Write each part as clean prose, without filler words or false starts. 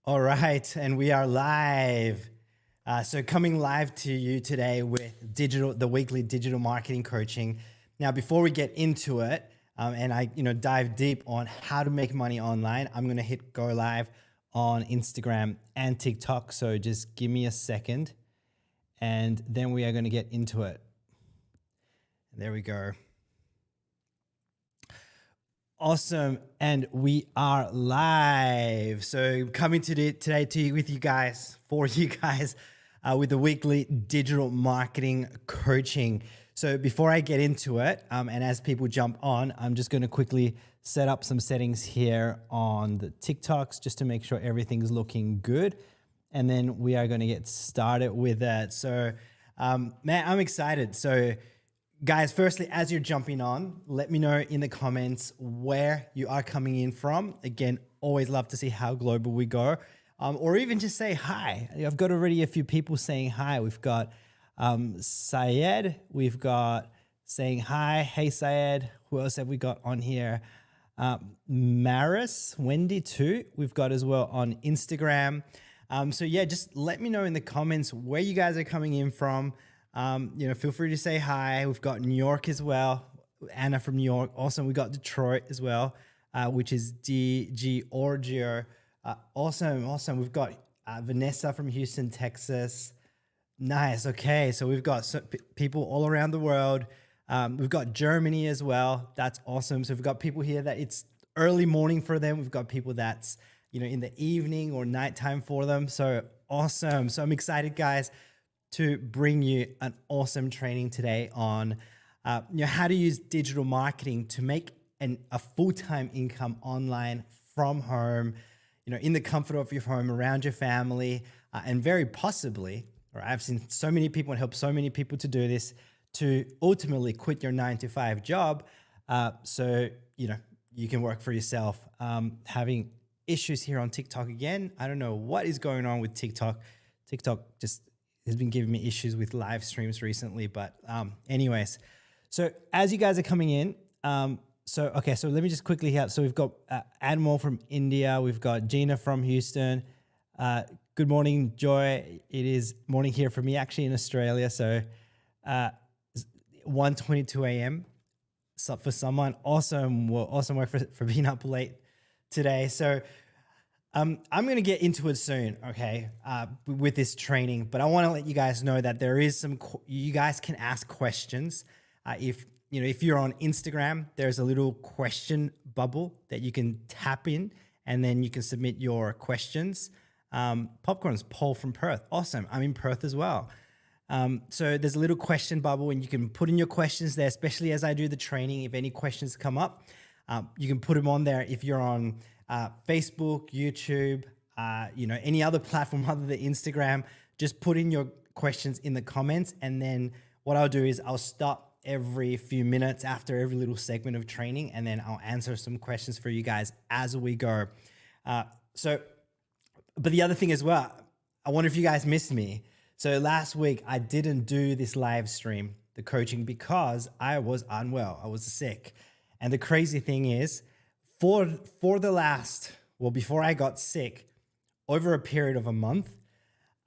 All right, and we are live. So coming live to you today with the weekly digital marketing coaching. Now, before we get into it, and I, dive deep on how to make money online, I'm gonna hit go live on Instagram and TikTok. So just give me a second, and then we are gonna get into it. There we go. Awesome. And we are live. So coming today with you guys, for you guys, with the weekly digital marketing coaching. So before I get into it, and as people jump on, I'm just going to quickly set up some settings here on the TikToks just to make sure everything's looking good. And then we are going to get started with that. So, man, I'm excited. So guys, firstly, as you're jumping on, let me know in the comments where you are coming in from. Again, always love to see how global we go, or even just say hi. I've got already a few people saying hi. We've got Syed, we've got saying hi. Hey, Syed. Who else have we got on here? Maris, Wendy too, we've got as well on Instagram. So yeah, just let me know in the comments where you guys are coming in from. Feel free to say hi. We've got New York as well. Anna from New York. Awesome. We got Detroit as well, which is DG Orgio. Awesome. We've got Vanessa from Houston, Texas. Nice. Okay. So we've got people all around the world. We've got Germany as well. That's awesome. So we've got people here that it's early morning for them. We've got people that's, in the evening or nighttime for them. So awesome. So I'm excited, guys, to bring you an awesome training today on how to use digital marketing to make a full-time income online from home, in the comfort of your home, around your family, and very possibly, or I've seen so many people and helped so many people to do this, to ultimately quit your 9-to-5 job so you can work for yourself. Having issues here on TikTok again. I don't know what is going on with TikTok. TikTok just has been giving me issues with live streams recently, but anyways, so as you guys are coming in, so let me just quickly help. So we've got Anmol from India, we've got Gina from Houston. Good morning, Joy. It is morning here for me, actually in Australia. So 1:22 a.m. So for someone, awesome work for being up late today. So I'm going to get into it soon, okay, with this training, but I want to let you guys know that there is you guys can ask questions. If you're on Instagram, there's a little question bubble that you can tap in, and then you can submit your questions. Popcorn's Paul from Perth. Awesome. I'm in Perth as well. So there's a little question bubble, and you can put in your questions there, especially as I do the training. If any questions come up, you can put them on there. If you're on Facebook, YouTube, any other platform other than Instagram, just put in your questions in the comments. And then what I'll do is I'll stop every few minutes after every little segment of training, and then I'll answer some questions for you guys as we go. But the other thing as well, I wonder if you guys missed me. So last week I didn't do this live stream, the coaching, because I was unwell. I was sick. And the crazy thing is, for the last, before I got sick, over a period of a month,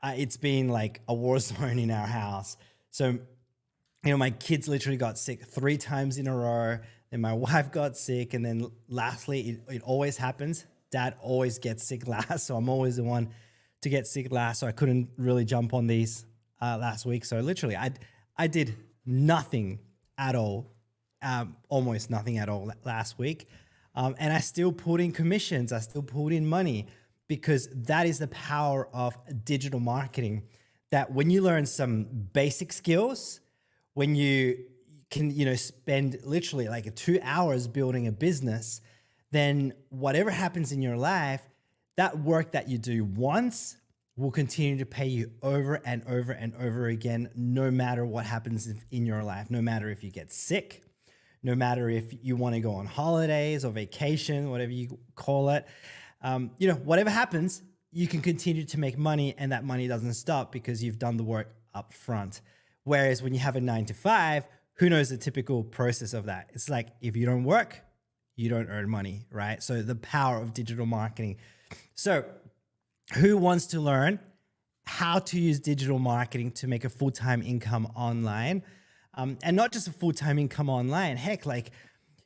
it's been like a war zone in our house. So, my kids literally got sick 3 times in a row. Then my wife got sick. And then lastly, it always happens. Dad always gets sick last. So I'm always the one to get sick last. So I couldn't really jump on these last week. So literally I did nothing at all, almost nothing at all last week. And I still put in commissions. I still put in money, because that is the power of digital marketing. That when you learn some basic skills, when you can, spend literally like 2 hours building a business, then whatever happens in your life, that work that you do once will continue to pay you over and over and over again, no matter what happens in your life, no matter if you get sick, no matter if you want to go on holidays or vacation, whatever you call it, whatever happens, you can continue to make money, and that money doesn't stop because you've done the work up front. Whereas when you have a 9-to-5, who knows the typical process of that? It's like, if you don't work, you don't earn money, right? So the power of digital marketing. So who wants to learn how to use digital marketing to make a full-time income online? And not just a full-time income online. Heck, like,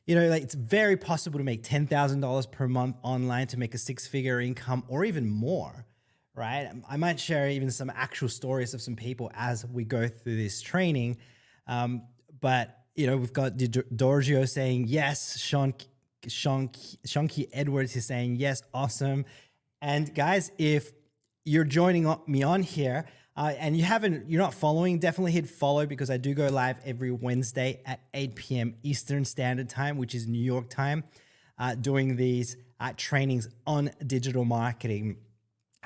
like it's very possible to make $10,000 per month online to make a six-figure income or even more, right? I might share even some actual stories of some people as we go through this training. But we've got Giorgio saying yes, Shonky Edwards is saying yes, awesome. And guys, if you're joining me on here and you're not following, definitely hit follow, because I do go live every Wednesday at 8 p.m. Eastern Standard Time, which is New York time, doing these trainings on digital marketing.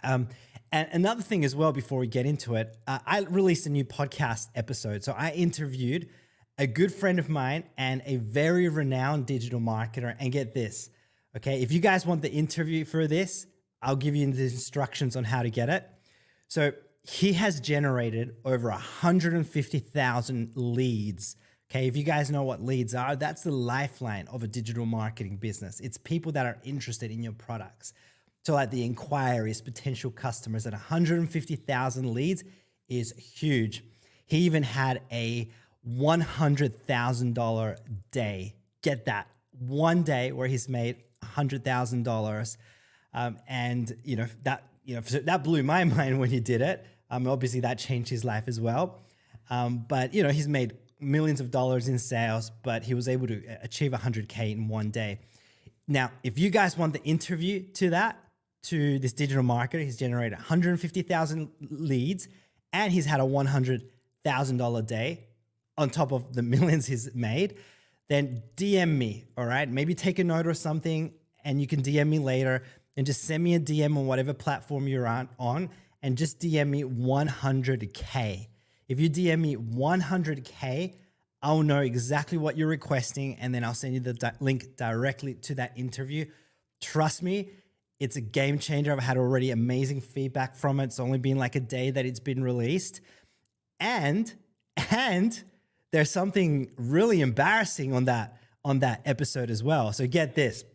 And another thing as well, before we get into it, I released a new podcast episode. So I interviewed a good friend of mine and a very renowned digital marketer. And get this, okay? If you guys want the interview for this, I'll give you the instructions on how to get it. So he has generated over 150,000 leads. Okay, if you guys know what leads are, that's the lifeline of a digital marketing business. It's people that are interested in your products. So like the inquiries, potential customers, at 150,000 leads is huge. He even had a $100,000 day. Get that, one day where he's made $100,000. And that blew my mind when he did it. Obviously that changed his life as well. But he's made millions of dollars in sales, but he was able to achieve 100K in one day. Now, if you guys want the interview to this digital marketer, he's generated 150,000 leads and he's had a $100,000 day on top of the millions he's made, then DM me, all right? Maybe take a note or something, and you can DM me later, and just send me a DM on whatever platform you're on, and just DM me 100K. If you DM me 100K, I'll know exactly what you're requesting, and then I'll send you the link directly to that interview. Trust me, it's a game changer. I've had already amazing feedback from it. It's only been like a day that it's been released. And there's something really embarrassing on that episode as well. So get this.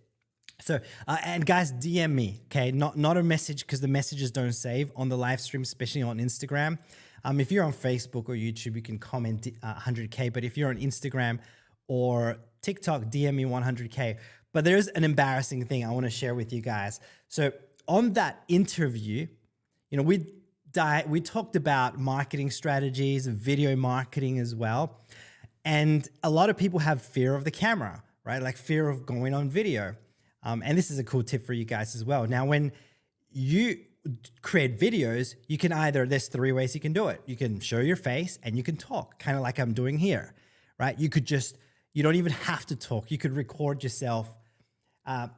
So, and guys, DM me, okay? Not a message, because the messages don't save on the live stream, especially on Instagram. If you're on Facebook or YouTube, you can comment 100K. But if you're on Instagram or TikTok, DM me 100K. But there's an embarrassing thing I want to share with you guys. So on that interview, we talked about marketing strategies, video marketing as well. And a lot of people have fear of the camera, right? Like fear of going on video. And this is a cool tip for you guys as well. Now, when you create videos, you can there's three ways you can do it. You can show your face and you can talk, kind of like I'm doing here, right? You don't even have to talk. You could record yourself,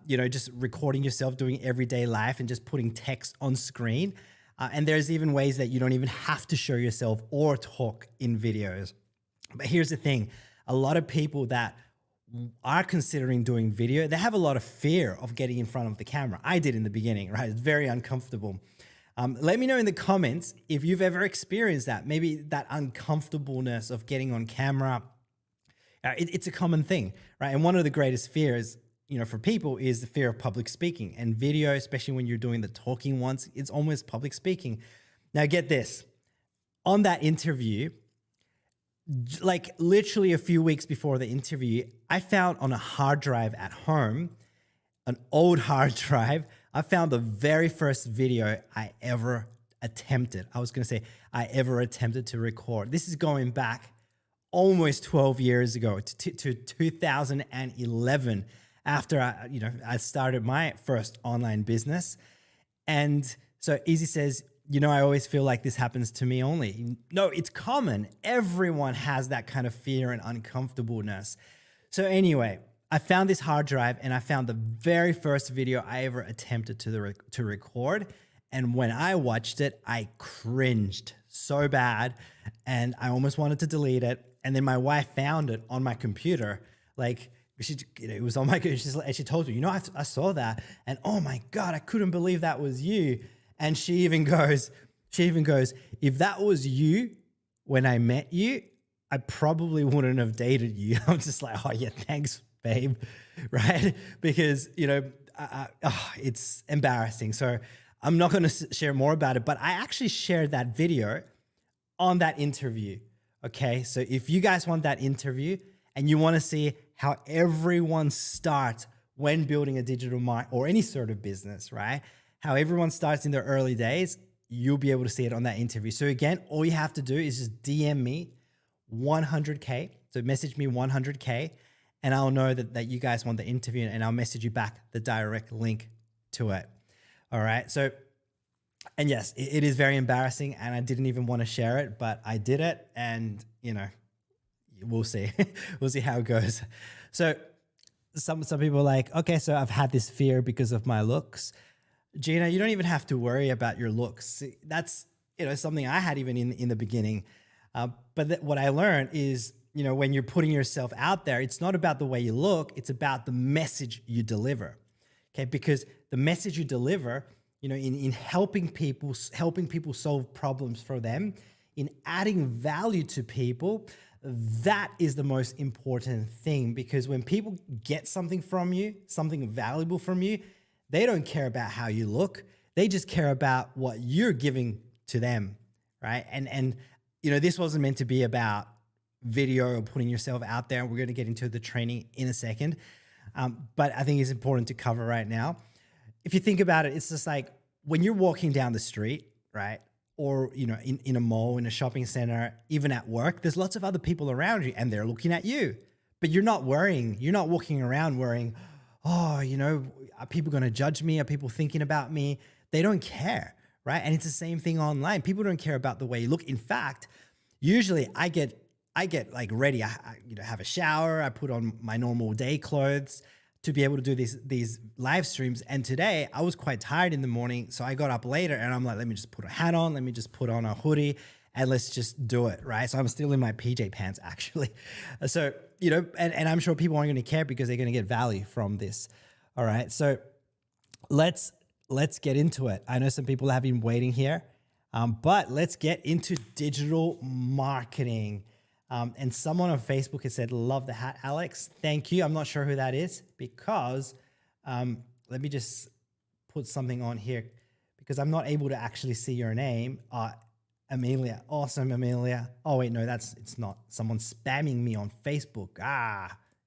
just recording yourself doing everyday life and just putting text on screen. And there's even ways that you don't even have to show yourself or talk in videos. But here's the thing. A lot of people that are considering doing video, they have a lot of fear of getting in front of the camera. I did in the beginning, right? It's very uncomfortable. Let me know in the comments if you've ever experienced that, maybe that uncomfortableness of getting on camera. It's a common thing, right? And one of the greatest fears, for people is the fear of public speaking, and video, especially when you're doing the talking ones, it's almost public speaking. Now get this, on that interview, like literally a few weeks before the interview, I found on a hard drive at home, an old hard drive, I found the very first video I ever attempted. I ever attempted to record. This is going back almost 12 years ago to 2011, after I started my first online business. And so Easy says, I always feel like this happens to me only. No, it's common. Everyone has that kind of fear and uncomfortableness. So anyway, I found this hard drive and I found the very first video I ever attempted to record. And when I watched it, I cringed so bad and I almost wanted to delete it. And then my wife found it on my computer. Like, it was on my computer. And she told me, I saw that. And oh my God, I couldn't believe that was you. And she even goes, if that was you when I met you, I probably wouldn't have dated you. I'm just like, oh yeah, thanks, babe, right? Because, it's embarrassing. So I'm not going to share more about it, but I actually shared that video on that interview. Okay. So if you guys want that interview and you want to see how everyone starts when building a digital market or any sort of business, right? How everyone starts in their early days, you'll be able to see it on that interview. So again, all you have to do is just DM me 100K. So message me 100K and I'll know that you guys want the interview and I'll message you back the direct link to it. All right. So, and yes, it is very embarrassing and I didn't even want to share it, but I did it and, you know, we'll see. We'll see how it goes. So some people are like, okay, so I've had this fear because of my looks. Gina, you don't even have to worry about your looks. That's, you know, something I had even in the beginning. But what I learned is, you know, when you're putting yourself out there, it's not about the way you look, it's about the message you deliver. Okay, because the message you deliver, you know, in helping people solve problems for them, in adding value to people, that is the most important thing. Because when people get something from you, something valuable from you, they don't care about how you look. They just care about what you're giving to them, right? And you know, this wasn't meant to be about video or putting yourself out there. We're going to get into the training in a second. But I think it's important to cover right now. If you think about it, it's just like when you're walking down the street, right? Or, you know, in a mall, in a shopping center, even at work, there's lots of other people around you and they're looking at you, but you're not walking around worrying, oh, you know, are people going to judge me? Are people thinking about me? They don't care, right? And it's the same thing online. People don't care about the way you look. In fact, usually I get like ready. I you know, have a shower. I put on my normal day clothes to be able to do these live streams. And today I was quite tired in the morning. So I got up later and I'm like, let me just put a hat on. Let me just put on a hoodie and let's just do it. Right. So I'm still in my PJ pants actually. So, you know, and I'm sure people aren't going to care because they're going to get value from this. All right. So let's get into it. I know some people have been waiting here, but let's get into digital marketing. And someone on Facebook has said, love the hat, Alex. Thank you. I'm not sure who that is because let me just put something on here because I'm not able to actually see your name. Amelia. Awesome, Amelia. Oh, wait, no, it's not. Someone's spamming me on Facebook.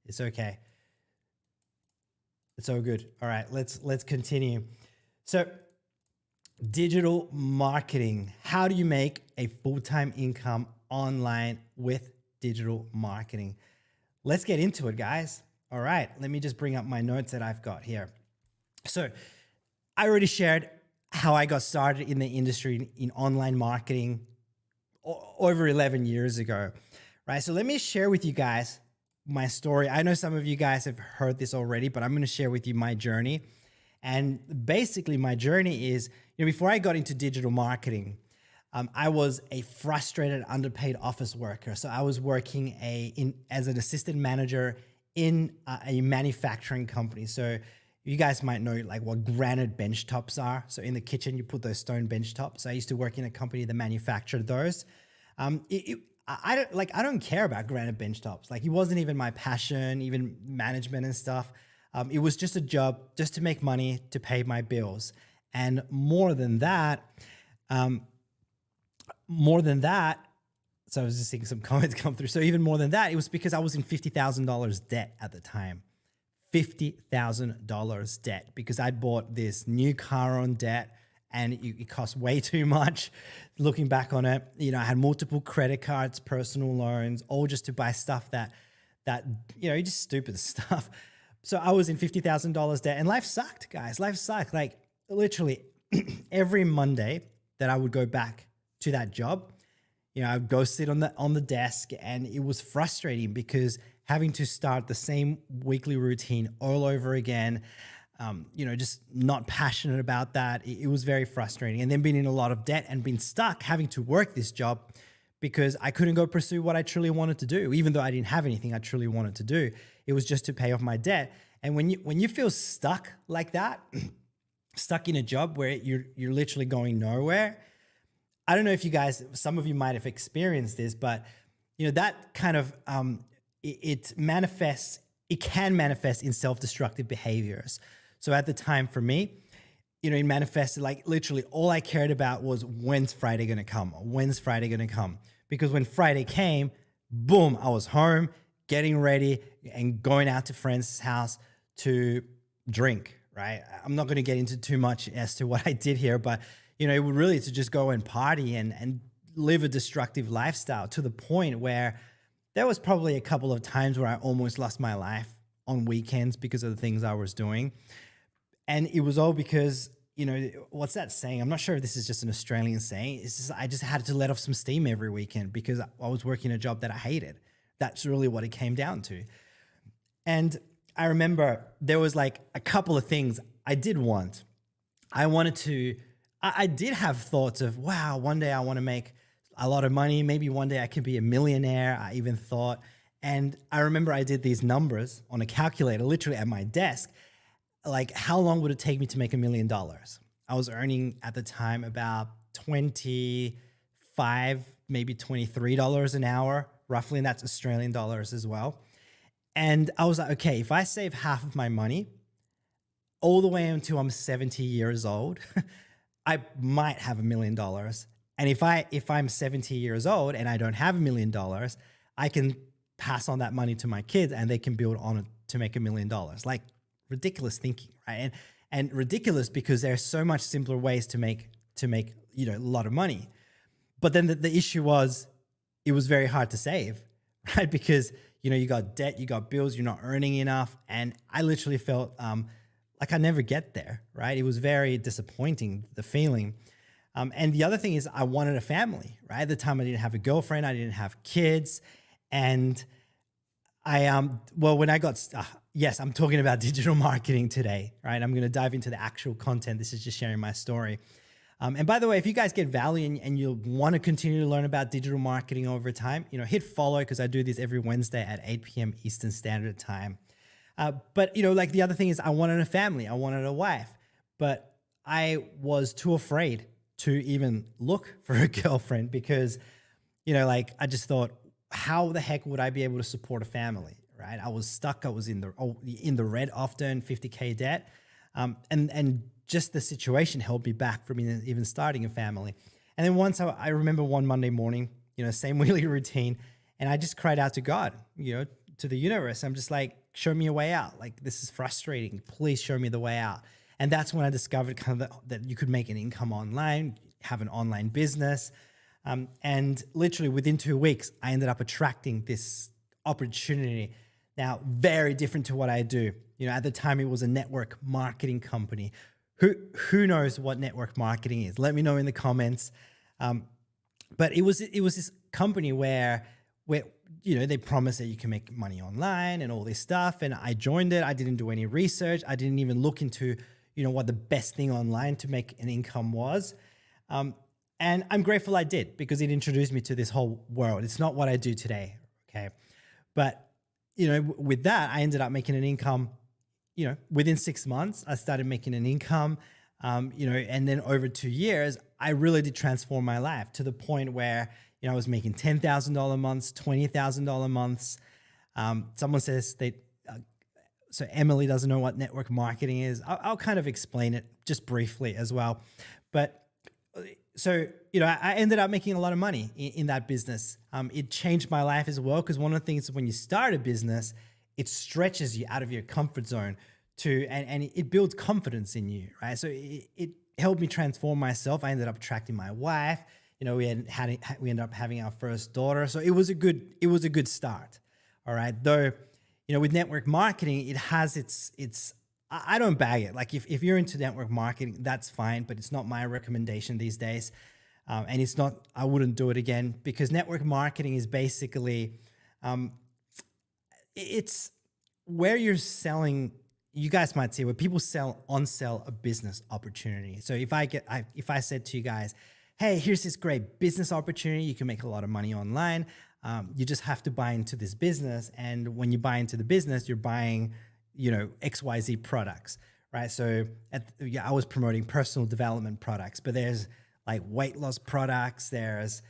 It's okay. It's all good. All right, let's continue. So digital marketing. How do you make a full-time income online with digital marketing? Let's get into it, guys. All right, let me just bring up my notes that I've got here. So I already shared how I got started in the industry in online marketing over 11 years ago, right? So let me share with you guys my story. I know some of you guys have heard this already, but I'm going to share with you my journey. And basically my journey is, you know, before I got into digital marketing, I was a frustrated, underpaid office worker. So I was working as an assistant manager in a manufacturing company. So you guys might know like what granite bench tops are. So in the kitchen, you put those stone bench tops. So I used to work in a company that manufactured those. I don't care about granite bench tops. Like it wasn't even my passion, even management and stuff. It was just a job just to make money to pay my bills. And more than that, so I was just seeing some comments come through. So even more than that, it was because I was in $50,000 debt at the time. $50,000 debt because I'd bought this new car on debt and it cost way too much. Looking back on it, you know, I had multiple credit cards, personal loans, all just to buy stuff that you know, just stupid stuff. So I was in $50,000 debt and life sucked, guys. Life sucked. Like literally every Monday that I would go back to that job, you know, I'd go sit on the desk and it was frustrating because having to start the same weekly routine all over again, you know, just not passionate about that. It was very frustrating. And then being in a lot of debt and being stuck having to work this job because I couldn't go pursue what I truly wanted to do. Even though I didn't have anything I truly wanted to do, it was just to pay off my debt. And when you feel stuck like that, stuck in a job where you're literally going nowhere, I don't know if you guys, some of you might have experienced this, but you know, that kind of, it can manifest in self-destructive behaviors. So at the time for me, it manifested like literally all I cared about was when's Friday going to come? When's Friday going to come? Because when Friday came, boom, I was home, getting ready and going out to friends' house to drink, right? I'm not going to get into too much as to what I did here, but it would really to just go and party and live a destructive lifestyle to the point where there was probably a couple of times where I almost lost my life on weekends because of the things I was doing. And it was all because, what's that saying? I'm not sure if this is just an Australian saying. It's just, I just had to let off some steam every weekend because I was working a job that I hated. That's really what it came down to. And I remember there was like a couple of things I did want. I did have thoughts of, wow, one day I want to make a lot of money. Maybe one day I could be a millionaire, I even thought. And I remember I did these numbers on a calculator, literally at my desk. Like, how long would it take me to make $1 million? I was earning at the time about $25, maybe $23 an hour, roughly, and that's Australian dollars as well. And I was like, okay, if I save half of my money all the way until I'm 70 years old, I might have $1 million. And if I'm 70 years old and I don't have $1 million, I can pass on that money to my kids and they can build on it to make $1 million. Like, ridiculous thinking, right? And ridiculous because there are so much simpler ways to make a lot of money. But then the issue was, it was very hard to save, right? Because you got debt, you got bills, you're not earning enough, and I literally felt like I never get there, right? It was very disappointing, the feeling. And the other thing is, I wanted a family, right? At the time, I didn't have a girlfriend, I didn't have kids, and when I got, yes, I'm talking about digital marketing today, right? I'm going to dive into the actual content. This is just sharing my story. And by the way, if you guys get value and you want to continue to learn about digital marketing over time, hit follow because I do this every Wednesday at 8 p.m. Eastern Standard Time. But like the other thing is, I wanted a family, I wanted a wife, but I was too afraid to even look for a girlfriend because, I just thought, how the heck would I be able to support a family, right? I was stuck. I was in the red often, 50K debt. And just the situation held me back from even starting a family. And then once I remember one Monday morning, same wheelie routine, and I just cried out to God, to the universe. I'm just like, show me a way out. Like, this is frustrating. Please show me the way out. And that's when I discovered kind of that you could make an income online, have an online business. And literally within 2 weeks, I ended up attracting this opportunity. Now, very different to what I do. At the time, it was a network marketing company. Who knows what network marketing is? Let me know in the comments. But it was this company where they promise that you can make money online and all this stuff. And I joined it. I didn't do any research. I didn't even look into what the best thing online to make an income was. And I'm grateful I did because it introduced me to this whole world. It's not what I do today, okay? But, with that, I ended up making an income, within 6 months, I started making an income, and then over 2 years, I really did transform my life to the point where, I was making $10,000 months, $20,000 months. Someone says so Emily doesn't know what network marketing is. I'll kind of explain it just briefly as well. But so, I ended up making a lot of money in that business. It changed my life as well because one of the things when you start a business, it stretches you out of your comfort zone and it builds confidence in you, right? So it helped me transform myself. I ended up attracting my wife. We ended up having our first daughter. So it was a good start. All right. Though, with network marketing, it has its I don't bag it. Like if you're into network marketing, that's fine, but it's not my recommendation these days. And I wouldn't do it again because network marketing is basically, it's where you're selling, you guys might see where people sell a business opportunity. So if I said to you guys, hey, here's this great business opportunity, you can make a lot of money online. You just have to buy into this business. And when you buy into the business, you're buying XYZ products, right? So I was promoting personal development products, but there's like weight loss products. There's,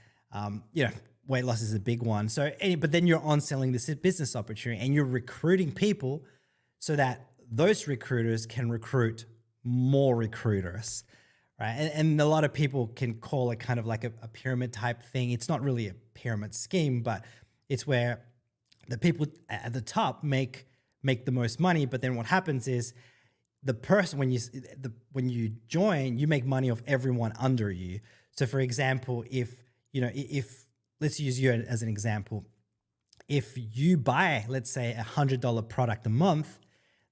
weight loss is a big one. So, but then you're on selling this business opportunity and you're recruiting people so that those recruiters can recruit more recruiters, right? And a lot of people can call it kind of like a pyramid type thing. It's not really a pyramid scheme, but it's where the people at the top make the most money. But then what happens is the person, when you join, you make money off everyone under you. So for example, if let's use you as an example, if you buy, let's say, $100 product a month,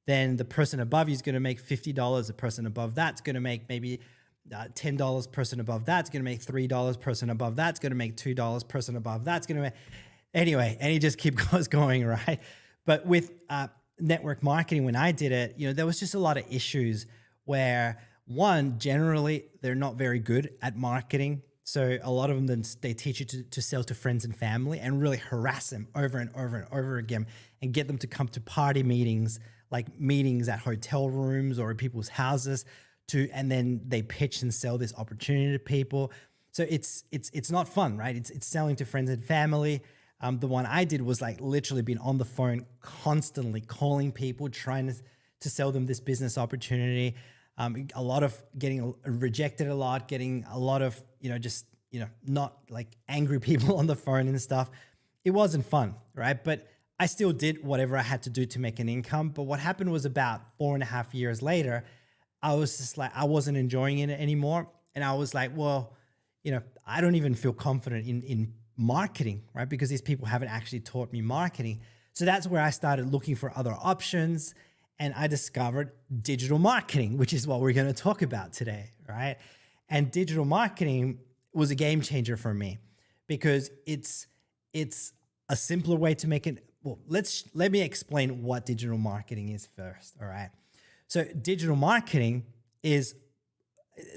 then the person above you is going to make $50. The person above that's going to make maybe $10. Person above that's going to make $3. Person above that's going to make $2. Person above that's going to make, anyway, and it just keeps going, right? But with network marketing, when I did it, there was just a lot of issues where, one, generally they're not very good at marketing. So a lot of them, then they teach you to sell to friends and family and really harass them over and over and over again and get them to come to party meetings, like meetings at hotel rooms or in people's houses, and then they pitch and sell this opportunity to people. So it's not fun, right? It's selling to friends and family. The one I did was like literally being on the phone constantly calling people, trying to sell them this business opportunity. A lot of getting rejected, getting a lot of, not like angry people on the phone and stuff. It wasn't fun, right? But I still did whatever I had to do to make an income. But what happened was about 4.5 years later, I was just like, I wasn't enjoying it anymore. And I was like, well, I don't even feel confident in marketing, right? Because these people haven't actually taught me marketing. So that's where I started looking for other options. And I discovered digital marketing, which is what we're going to talk about today, right? And digital marketing was a game changer for me because it's a simpler way to make it. Well, let me explain what digital marketing is first, all right? So digital marketing is,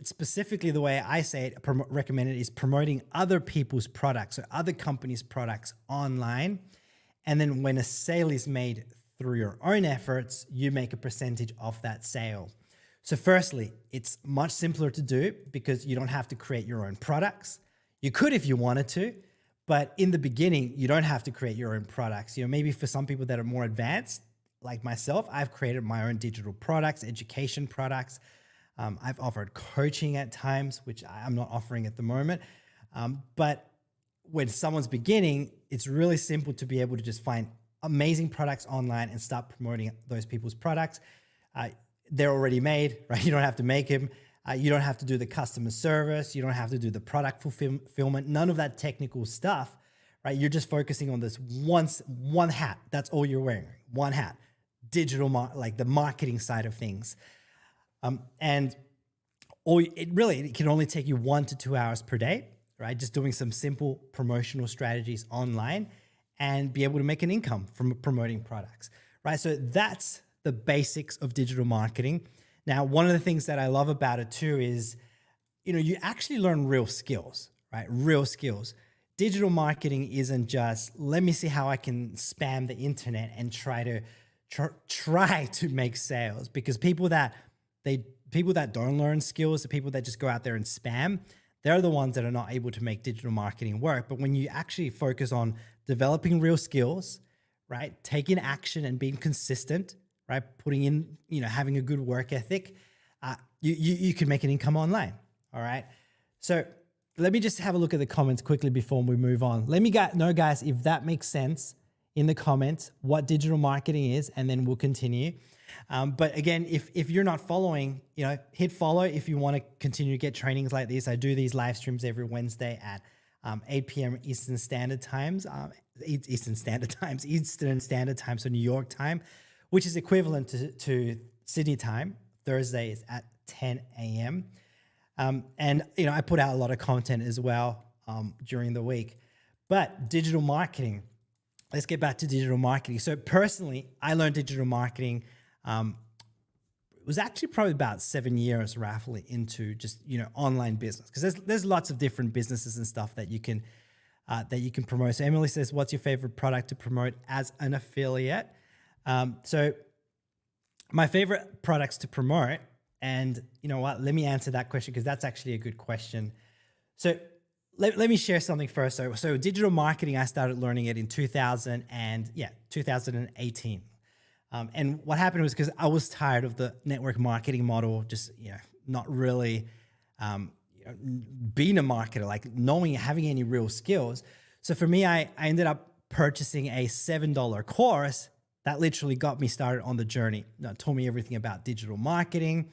specifically the way I say it, recommend it, is promoting other people's products or other companies' products online. And then when a sale is made through your own efforts, you make a percentage of that sale. So firstly, it's much simpler to do because you don't have to create your own products. You could if you wanted to, but in the beginning, you don't have to create your own products. Maybe for some people that are more advanced, like myself, I've created my own digital products, education products. I've offered coaching at times, which I'm not offering at the moment. But when someone's beginning, it's really simple to be able to just find amazing products online and start promoting those people's products. They're already made, right? You don't have to make them. You don't have to do the customer service. You don't have to do the product fulfillment, none of that technical stuff, right? You're just focusing on this one hat. That's all you're wearing, one hat, digital, like the marketing side of things. And it can only take you 1 to 2 hours per day, right? Just doing some simple promotional strategies online and be able to make an income from promoting products, right? So that's the basics of digital marketing. Now, one of the things that I love about it too is, you actually learn real skills, right? Real skills. Digital marketing isn't just, let me see how I can spam the internet and try to make sales, because people that don't learn skills, the people that just go out there and spam, they're the ones that are not able to make digital marketing work. But when you actually focus on developing real skills, right? Taking action and being consistent, right? Putting in, having a good work ethic, you can make an income online. All right. So let me just have a look at the comments quickly before we move on. Let me know, guys, if that makes sense in the comments, what digital marketing is, and then we'll continue. But again, if you're not following, hit follow if you want to continue to get trainings like this. I do these live streams every Wednesday at 8 p.m. Eastern Standard Time, so New York time, which is equivalent to Sydney time. Thursday is at 10 a.m. And I put out a lot of content as well during the week. But digital marketing, let's get back to digital marketing. So personally, I learned digital marketing. It was actually probably about 7 years roughly into just, online business, because there's lots of different businesses and stuff that you can promote. So Emily says, what's your favorite product to promote as an affiliate? So my favorite products to promote, and you know what, let me answer that question because that's actually a good question. So let me share something first. So digital marketing, I started learning it in 2018. And what happened was because I was tired of the network marketing model, just not really being a marketer, like having any real skills. So for me, I ended up purchasing a $7 course that literally got me started on the journey. It taught me everything about digital marketing.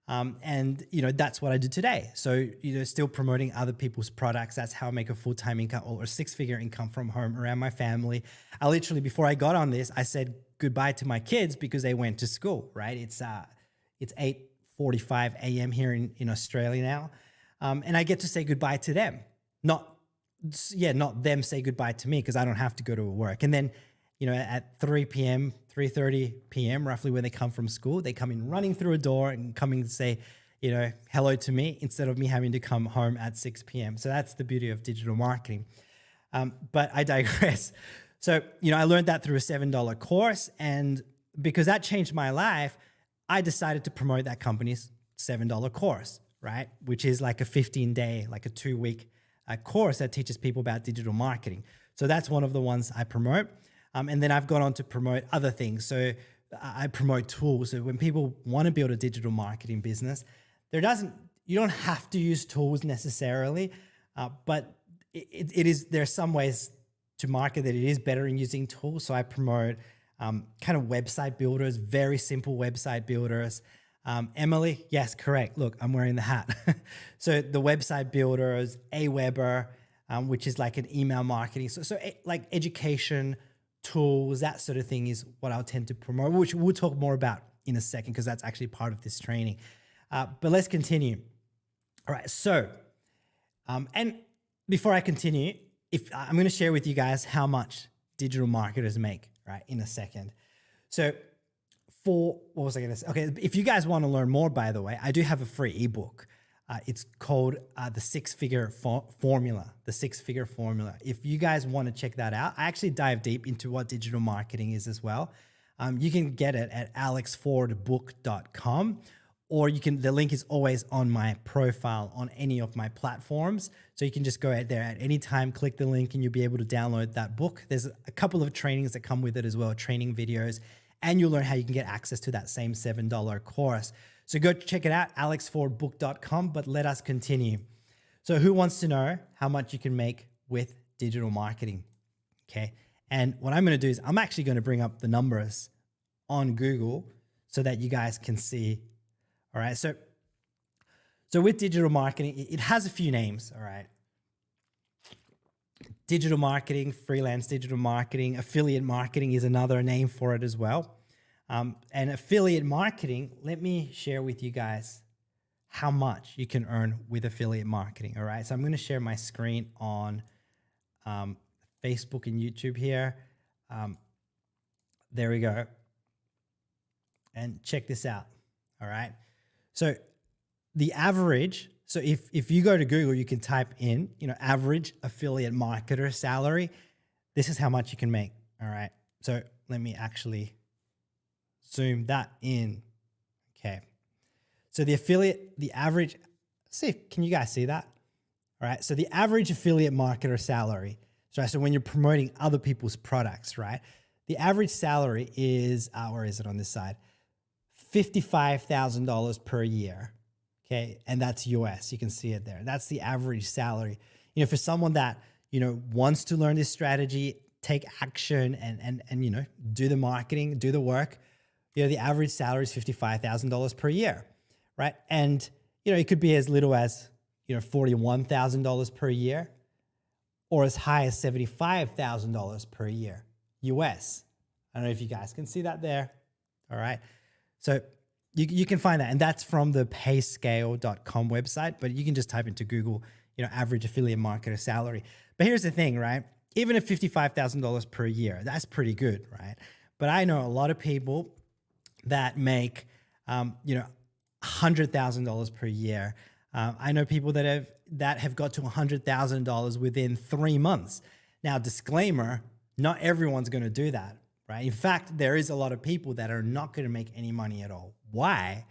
And that's what I do today. So, still promoting other people's products. That's how I make a full-time income or a six-figure income from home around my family. I literally, before I got on this, I said goodbye to my kids because they went to school, right? It's 8:45 a.m. here in Australia now. And I get to say goodbye to them. Not them say goodbye to me because I don't have to go to work. And then, at 3 p.m., 3:30 p.m., roughly when they come from school, they come in running through a door and coming to say, hello to me instead of me having to come home at 6 p.m. So that's the beauty of digital marketing. But I digress. So, I learned that through a $7 course. And because that changed my life, I decided to promote that company's $7 course, right? Which is like a 15-day, like a 2-week course that teaches people about digital marketing. So that's one of the ones I promote. And then I've gone on to promote other things. So I promote tools. So when people want to build a digital marketing business, you don't have to use tools necessarily, but there's some ways to market that it is better in using tools. So I promote kind of website builders, very simple website builders. Emily, yes, correct. Look, I'm wearing the hat. So the website builders, Aweber, which is like an email marketing. So like education tools, that sort of thing is what I'll tend to promote, which we'll talk more about in a second because that's actually part of this training. But let's continue. All right. So, and before I continue, I'm going to share with you guys how much digital marketers make, right, in a second. So what was I going to say? Okay. If you guys want to learn more, by the way, I do have a free ebook. It's called The Six-Figure Formula, The Six-Figure Formula. If you guys want to check that out, I actually dive deep into what digital marketing is as well. You can get it at alexfordbook.com, or the link is always on my profile on any of my platforms. So you can just go out there at any time, click the link, and you'll be able to download that book. There's a couple of trainings that come with it as well, training videos, and you'll learn how you can get access to that same $7 course. So go check it out, alexfordbook.com, but let us continue. So who wants to know how much you can make with digital marketing? Okay. And what I'm going to do is I'm actually going to bring up the numbers on Google so that you guys can see. All right. So with digital marketing, it has a few names. All right. Digital marketing, freelance digital marketing, affiliate marketing is another name for it as well. And affiliate marketing, let me share with you guys how much you can earn with affiliate marketing. All right. So I'm going to share my screen on Facebook and YouTube here. There we go. And check this out. All right. So the average, so if you go to Google, you can type in, average affiliate marketer salary. This is how much you can make. All right. So let me actually zoom that in. Okay. So the average, can you guys see that? All right. So the average affiliate marketer salary. So when you're promoting other people's products, right? The average salary is, where is it on this side? $55,000 per year. Okay. And that's US. You can see it there. That's the average salary. For someone that, wants to learn this strategy, take action and do the marketing, do the work, the average salary is $55,000 per year, right? And, it could be as little as, $41,000 per year or as high as $75,000 per year, US. I don't know if you guys can see that there. All right. So you can find that. And that's from the payscale.com website, but you can just type into Google, average affiliate marketer salary. But here's the thing, right? Even at $55,000 per year, that's pretty good, right? But I know a lot of people that make, $100,000 per year. I know people that have got to $100,000 within 3 months. Now, disclaimer, not everyone's going to do that, right? In fact, there is a lot of people that are not going to make any money at all. Why?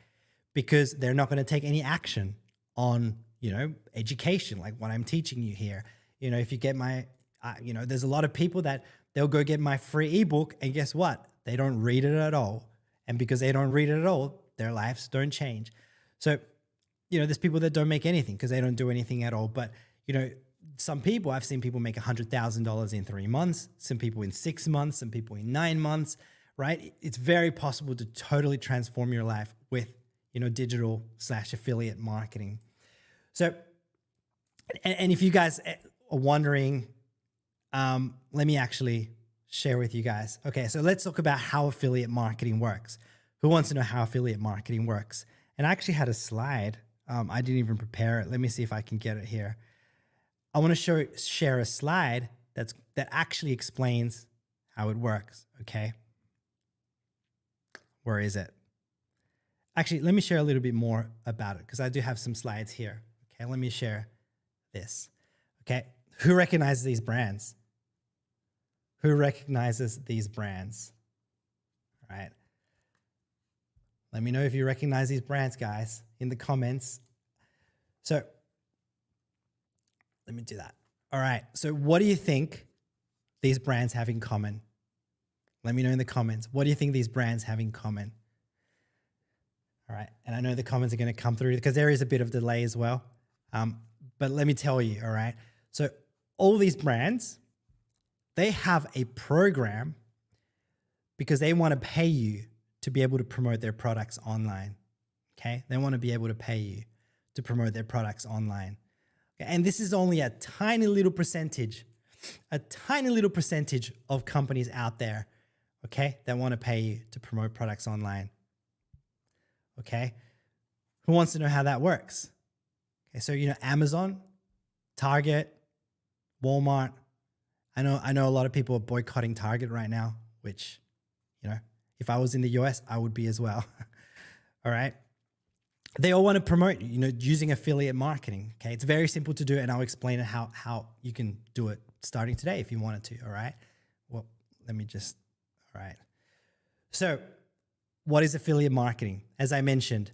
Because they're not going to take any action on, education, like what I'm teaching you here. If you get my, there's a lot of people that they'll go get my free ebook, and guess what? They don't read it at all. And because they don't read it at all, their lives don't change. So, there's people that don't make anything because they don't do anything at all. But, some people, I've seen people make $100,000 in 3 months, some people in 6 months, some people in 9 months, right? It's very possible to totally transform your life with, digital/affiliate marketing. So, and if you guys are wondering, let me actually share with you guys. Okay, so let's talk about how affiliate marketing works. Who wants to know how affiliate marketing works? And I actually had a slide. I didn't even prepare it. Let me see if I can get it here. I want to share a slide that actually explains how it works. Okay, where is it? Actually, let me share a little bit more about it because I do have some slides here. Okay, let me share this. Okay, who recognizes these brands? Who recognizes these brands? All right. Let me know if you recognize these brands, guys, in the comments. So let me do that. All right. So what do you think these brands have in common? Let me know in the comments. What do you think these brands have in common? All right. And I know the comments are going to come through because there is a bit of delay as well. But let me tell you, all right. So all these brands, they have a program because they want to pay you to be able to promote their products online. Okay. They want to be able to pay you to promote their products online. Okay? And this is only a tiny little percentage of companies out there, okay, that want to pay you to promote products online. Okay. Who wants to know how that works? Okay. So, Amazon, Target, Walmart. I know a lot of people are boycotting Target right now, which, if I was in the US, I would be as well. All right. They all want to promote, using affiliate marketing. Okay. It's very simple to do, and I'll explain it how you can do it starting today if you wanted to. All right. Well, all right. So what is affiliate marketing? As I mentioned,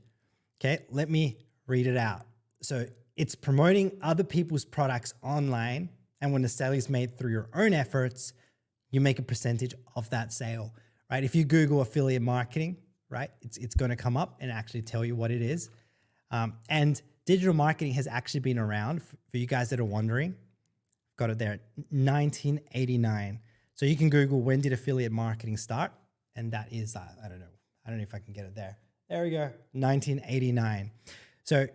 okay, let me read it out. So it's promoting other people's products online, and when the sale is made through your own efforts, you make a percentage of that sale, right? If you Google affiliate marketing, right, it's going to come up and actually tell you what it is. And digital marketing has actually been around, for you guys that are wondering, got it there, 1989. So you can Google when did affiliate marketing start, and that is, I don't know if I can get it there. There we go, 1989. So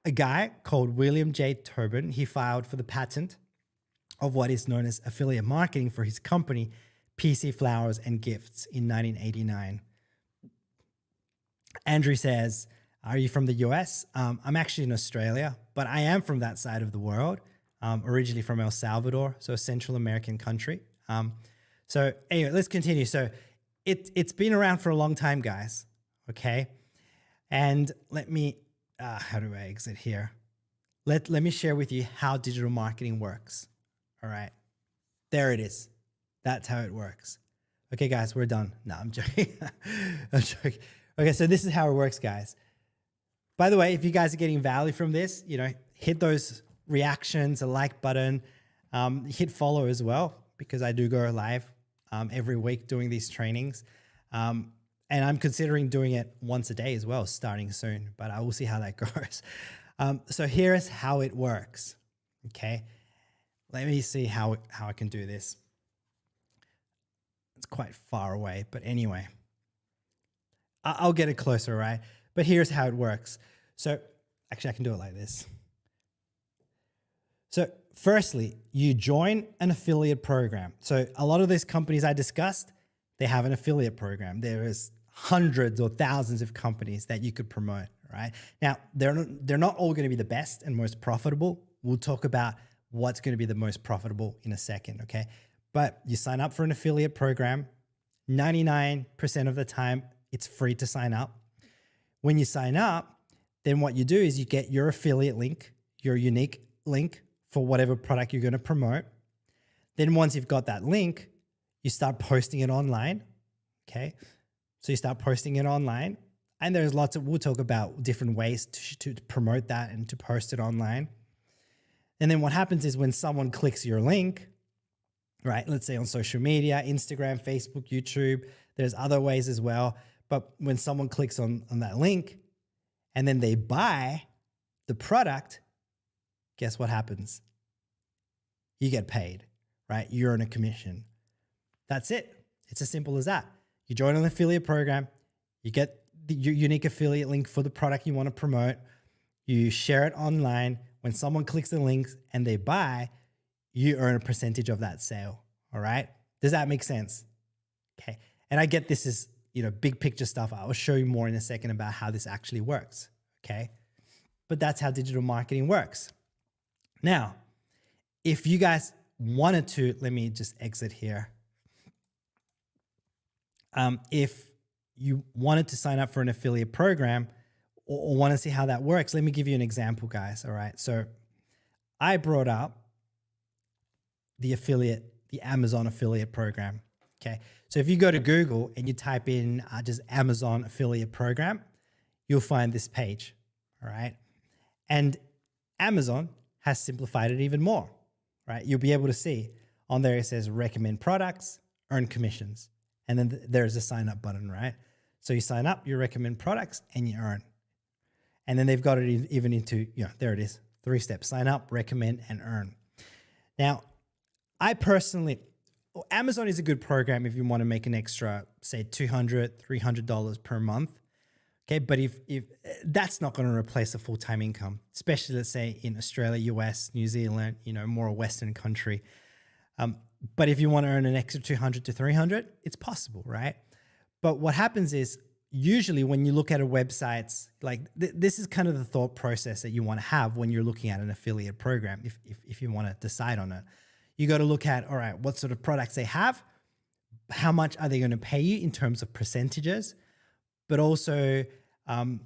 a guy called William J. Tobin, he filed for the patent of what is known as affiliate marketing for his company, PC Flowers and Gifts, in 1989. Andrew says, are you from the US? I'm actually in Australia, but I am from that side of the world, originally from El Salvador, so a Central American country. So anyway, let's continue. So it's been around for a long time, guys, okay? And let me, how do I exit here? Let me share with you how digital marketing works. All right, there it is. That's how it works. Okay, guys, we're done. No, I'm joking. I'm joking. Okay, so this is how it works, guys. By the way, if you guys are getting value from this, hit those reactions, a like button, hit follow as well, because I do go live every week doing these trainings. And I'm considering doing it once a day as well, starting soon, but I will see how that goes. So here's how it works, okay? Let me see how I can do this. It's quite far away, but anyway, I'll get it closer, right? But here's how it works. So actually I can do it like this. So firstly, you join an affiliate program. So a lot of these companies I discussed, they have an affiliate program. There is hundreds or thousands of companies that you could promote, right? Now, they're not all going to be the best and most profitable. We'll talk about what's going to be the most profitable in a second, okay? But you sign up for an affiliate program. 99% of the time, it's free to sign up. When you sign up, then what you do is you get your affiliate link, your unique link for whatever product you're going to promote. Then once you've got that link, you start posting it online, okay? So you start posting it online, and there's we'll talk about different ways to promote that and to post it online. And then what happens is when someone clicks your link, right, let's say on social media, Instagram, Facebook, YouTube, There's other ways as well. But when someone clicks on that link and then they buy the product, guess what happens? You get paid, right? You earn a commission. That's it. It's as simple as that. You join an affiliate program, you get the unique affiliate link for the product you want to promote, you share it online. When someone clicks the links and they buy, you earn a percentage of that sale. All right. Does that make sense? Okay. And I get this is, big picture stuff. I will show you more in a second about how this actually works. Okay. But that's how digital marketing works. Now, if you guys wanted to, let me just exit here. If you wanted to sign up for an affiliate program or want to see how that works, let me give you an example, guys. All right. So I brought up the Amazon affiliate program. Okay. So if you go to Google and you type in just Amazon affiliate program, you'll find this page. All right. And Amazon has simplified it even more, right? You'll be able to see on there, it says recommend products, earn commissions. And then there's a sign up button, right? So you sign up, you recommend products and you earn. And then they've got it even into, there it is, 3 steps: sign up, recommend, and earn. Now, I personally, Amazon is a good program if you want to make an extra, say $200, $300 per month. Okay, but if that's not going to replace a full-time income, especially let's say in Australia, US, New Zealand, more a Western country. But if you want to earn an extra 200 to 300, it's possible, right? But what happens is usually when you look at a website, like this is kind of the thought process that you want to have when you're looking at an affiliate program. If you want to decide on it, you got to look at, all right, what sort of products they have, how much are they going to pay you in terms of percentages, but also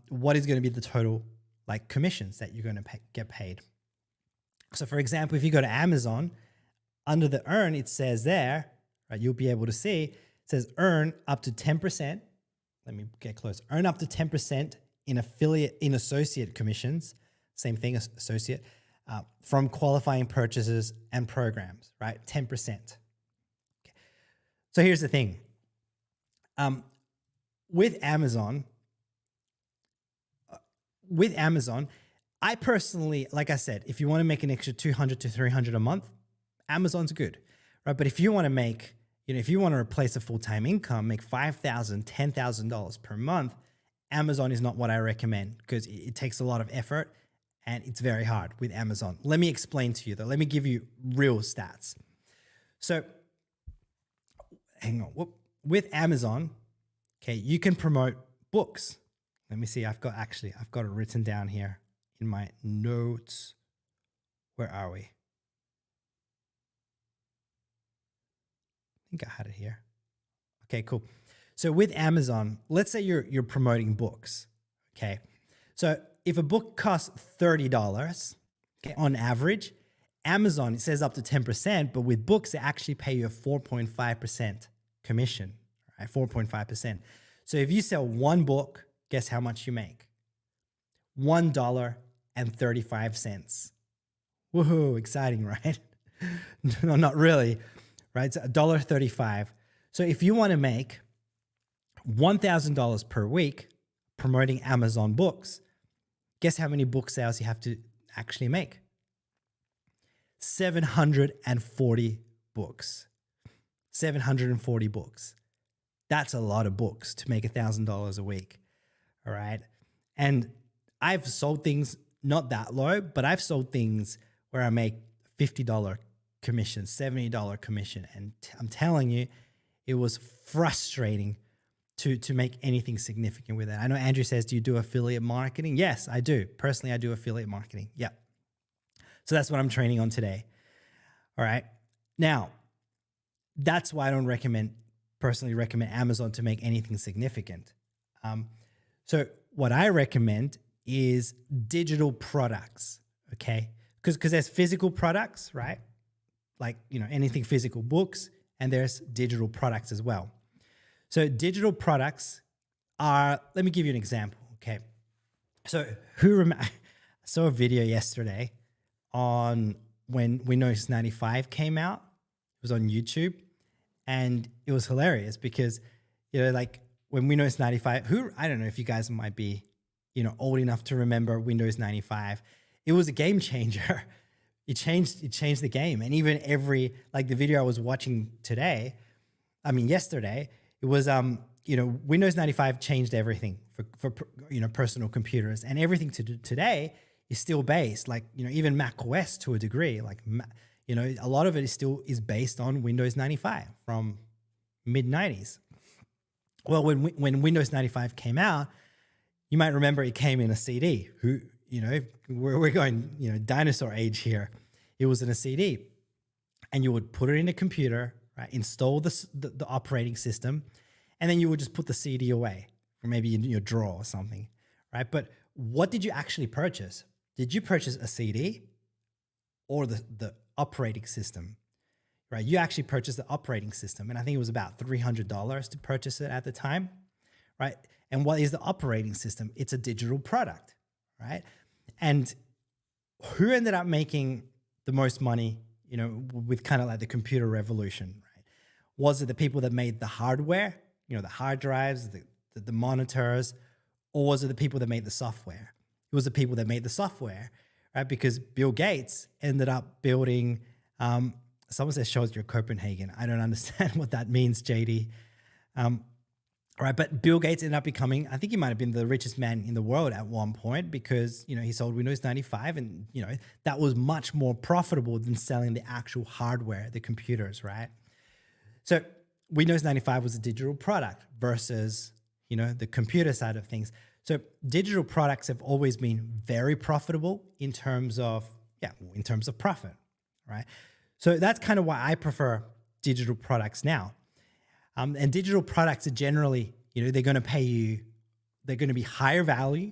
what is going to be the total like commissions that you're going to get paid. So for example, if you go to Amazon, under the earn, it says there, right, you'll be able to see, it says earn up to 10%. Let me get close. Earn up to 10% in associate commissions, same thing as associate, from qualifying purchases and programs, right? 10%. Okay. So here's the thing. With Amazon, I personally, like I said, if you want to make an extra 200 to 300 a month, Amazon's good, right? But if you want to make, if you want to replace a full-time income, make $5,000, $10,000 per month, Amazon is not what I recommend because it takes a lot of effort and it's very hard with Amazon. Let me explain to you though. Let me give you real stats. So hang on. With Amazon, okay, you can promote books. Let me see. I've got it written down here in my notes. Where are we? I think I had it here. Okay, cool. So with Amazon, let's say you're promoting books. Okay. So if a book costs $30, okay, on average, Amazon, it says up to 10%, but with books, they actually pay you a 4.5% commission, right? 4.5%. So if you sell one book, guess how much you make? $1.35. Woohoo, exciting, right? No, not really, right? It's $1.35. So if you want to make $1,000 per week promoting Amazon books, guess how many book sales you have to actually make? 740 books. 740 books. That's a lot of books to make $1,000 a week. All right. And I've sold things not that low, but I've sold things where I make $50 commission, $70 commission. And I'm telling you, it was frustrating to make anything significant with it. I know Andrew says, do you do affiliate marketing? Yes, I do. Personally, I do affiliate marketing. Yeah. So that's what I'm training on today. All right. Now, that's why I don't personally recommend Amazon to make anything significant. So what I recommend is digital products, okay? Because there's physical products, right? Like, anything physical, books, and there's digital products as well. So digital products are, let me give you an example, okay? So I saw a video yesterday on when Windows 95 came out. It was on YouTube, and it was hilarious because like when Windows 95, I don't know if you guys might be, old enough to remember Windows 95. It was a game changer. It changed the game. And even like the video I was watching yesterday, it was, Windows 95 changed everything for personal computers, and everything to do today is still based, like, even Mac OS to a degree, like, a lot of it is based on Windows 95 from mid 90s. Well, when Windows 95 came out, you might remember it came in a CD. We're going, dinosaur age here. It was in a CD, and you would put it in a computer, right? Install the operating system, and then you would just put the CD away, or maybe in your drawer or something, right? But what did you actually purchase? Did you purchase a CD or the operating system, right? You actually purchased the operating system, and I think it was about $300 to purchase it at the time, right? And what is the operating system? It's a digital product, right? And who ended up making the most money, with kind of like the computer revolution, right? Was it the people that made the hardware, the hard drives, the monitors, or was it the people that made the software? It was the people that made the software, right? Because Bill Gates ended up building, someone says shows you're Copenhagen. I don't understand what that means, JD. Right, but Bill Gates ended up becoming, I think he might have been the richest man in the world at one point, because, he sold Windows 95, and, that was much more profitable than selling the actual hardware, the computers, right? So Windows 95 was a digital product versus, the computer side of things. So digital products have always been very profitable in terms of profit, right? So that's kind of why I prefer digital products now. And digital products are generally, they're going to pay you, they're going to be higher value,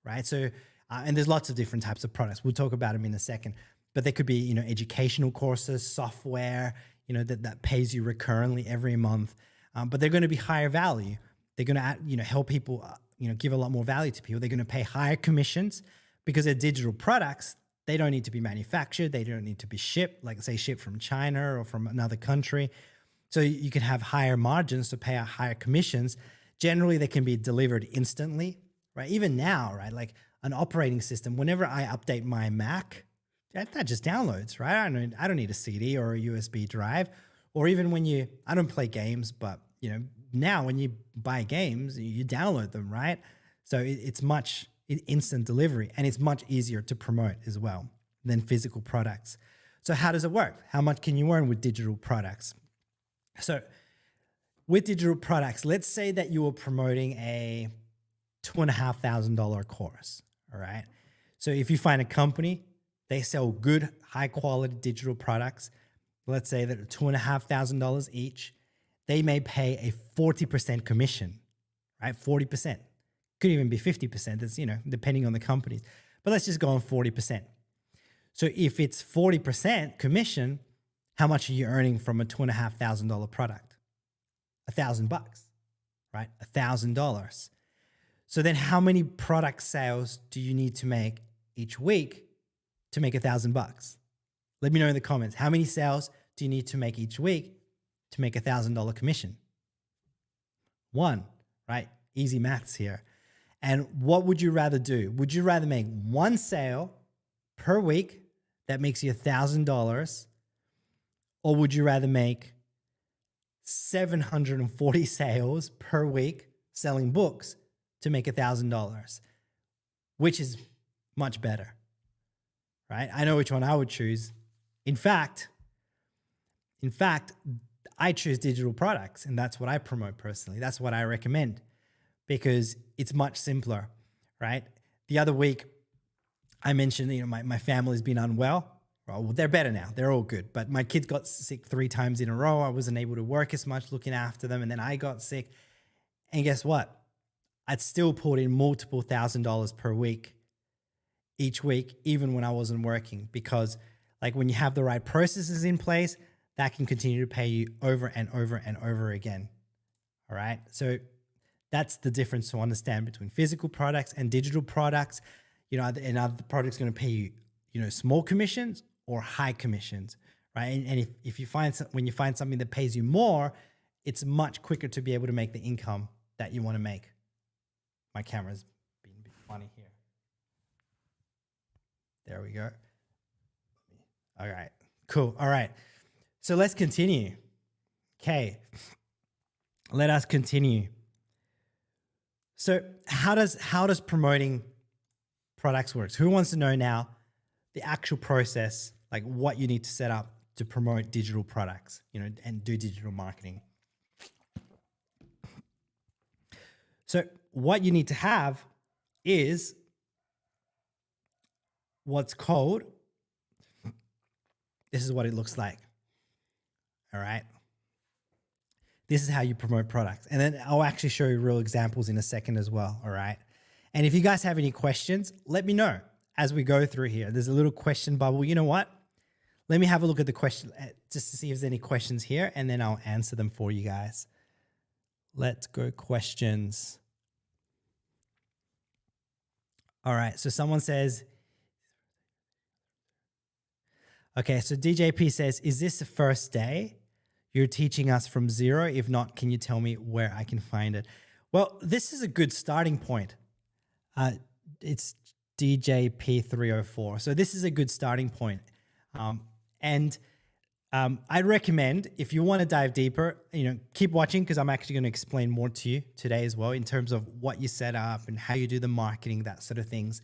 right? So, and there's lots of different types of products. We'll talk about them in a second, but they could be, educational courses, software, that pays you recurrently every month. But they're going to be higher value. They're going to, help people, give a lot more value to people. They're going to pay higher commissions because they're digital products. They don't need to be manufactured. They don't need to be shipped, like say shipped from China or from another country. So you can have higher margins to pay out higher commissions. Generally, they can be delivered instantly, right? Even now, right? Like an operating system, whenever I update my Mac, that just downloads, right? I don't need a CD or a USB drive. Or even when I don't play games, but now when you buy games, you download them, right? So it's instant delivery, and it's much easier to promote as well than physical products. So how does it work? How much can you earn with digital products? So with digital products, let's say that you were promoting a $2,500 course, all right? So if you find a company, they sell good, high quality digital products, let's say that are $2,500 each, they may pay a 40% commission, right? 40%. Could even be 50%, that's, depending on the companies. But let's just go on 40%. So if it's 40% commission, how much are you earning from a $2,500 product? $1,000, right? $1,000. So then how many product sales do you need to make each week to make $1,000? Let me know in the comments. How many sales do you need to make each week to make $1,000 commission? One, right? Easy maths here. And what would you rather do? Would you rather make one sale per week that makes you $1,000? Or would you rather make 740 sales per week selling books to make $1,000? Which is much better, right? I know which one I would choose. In fact, I choose digital products, and that's what I promote personally. That's what I recommend because it's much simpler, right? The other week, I mentioned, my family's been unwell. Well, they're better now. They're all good. But my kids got sick 3 times in a row. I wasn't able to work as much looking after them. And then I got sick. And guess what? I'd still pulled in multiple $1,000s per week, each week, even when I wasn't working. Because like when you have the right processes in place, that can continue to pay you over and over and over again. All right. So that's the difference to understand between physical products and digital products. And are the products going to pay you, small commissions or high commissions, right? And if you find when you find something that pays you more, it's much quicker to be able to make the income that you want to make. My camera's being a bit funny here. There we go. All right, cool. All right, so let's continue. Okay, let us continue. So how does promoting products works? Who wants to know now the actual process, like what you need to set up to promote digital products, and do digital marketing? So what you need to have is what's called, this is what it looks like. All right. This is how you promote products. And then I'll actually show you real examples in a second as well. All right. And if you guys have any questions, let me know as we go through here. There's a little question bubble. You know what? Let me have a look at the question just to see if there's any questions here, and then I'll answer them for you guys. Let's go questions. All right. So someone says, okay, so DJP says, is this the first day you're teaching us from zero? If not, can you tell me where I can find it? Well, this is a good starting point. It's DJP304. So this is a good starting point. I recommend, if you want to dive deeper, keep watching, because I'm actually going to explain more to you today as well in terms of what you set up and how you do the marketing, that sort of things.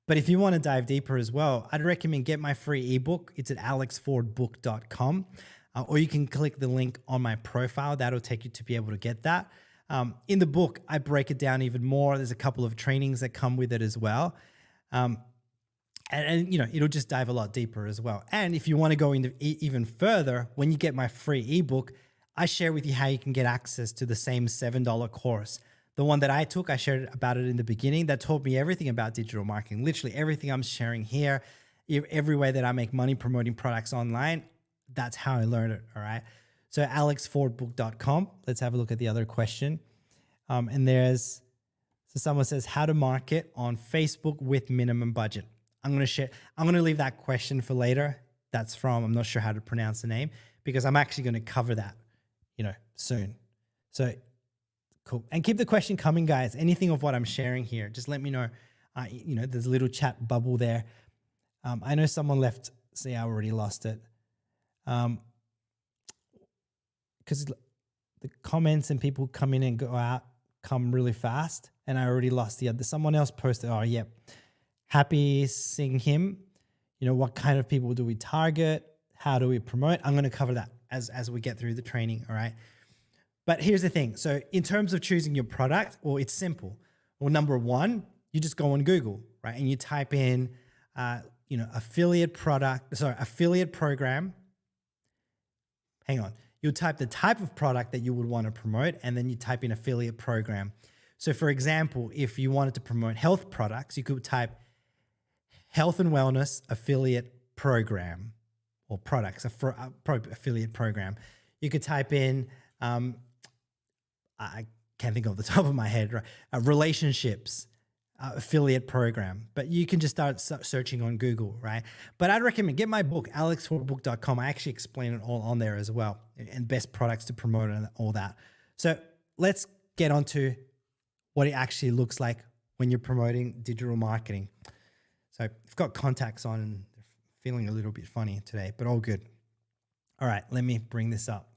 But if you want to dive deeper as well, I'd recommend get my free ebook. It's at alexfordbook.com. Or you can click the link on my profile. That'll take you to be able to get that. In the book, I break it down even more. There's a couple of trainings that come with it as well. And it'll just dive a lot deeper as well. And if you want to go into even further, when you get my free ebook, I share with you how you can get access to the same $7 course. The one that I took, I shared about it in the beginning. That taught me everything about digital marketing. Literally everything I'm sharing here, every way that I make money promoting products online, that's how I learned it, all right? So alexfordbook.com. Let's have a look at the other question. So someone says, how to market on Facebook with minimum budget. I'm going to leave that question for later. That's from, I'm not sure how to pronounce the name, because I'm actually going to cover that, soon. So cool. And keep the question coming, guys. Anything of what I'm sharing here, just let me know. There's a little chat bubble there. I know someone left. See, I already lost it. Because the comments and people come in and go out, come really fast. And I already lost the other. Someone else posted, oh, yeah. Happy seeing him. What kind of people do we target? How do we promote? I'm going to cover that as we get through the training, all right? But here's the thing. So in terms of choosing your product, it's simple. Well, number one, you just go on Google, right? And you type in, affiliate program. Hang on. You'll type the type of product that you would want to promote, and then you type in affiliate program. So for example, if you wanted to promote health products, you could type health and wellness affiliate program, or products, affiliate program. You could type in, I can't think off the top of my head, right? Relationships affiliate program, but you can just start searching on Google, right? But I'd recommend get my book, alexfordbook.com. I actually explain it all on there as well, and best products to promote and all that. So let's get on to what it actually looks like when you're promoting digital marketing. So I've got contacts on and they're feeling a little bit funny today, but all good. All right, let me bring this up.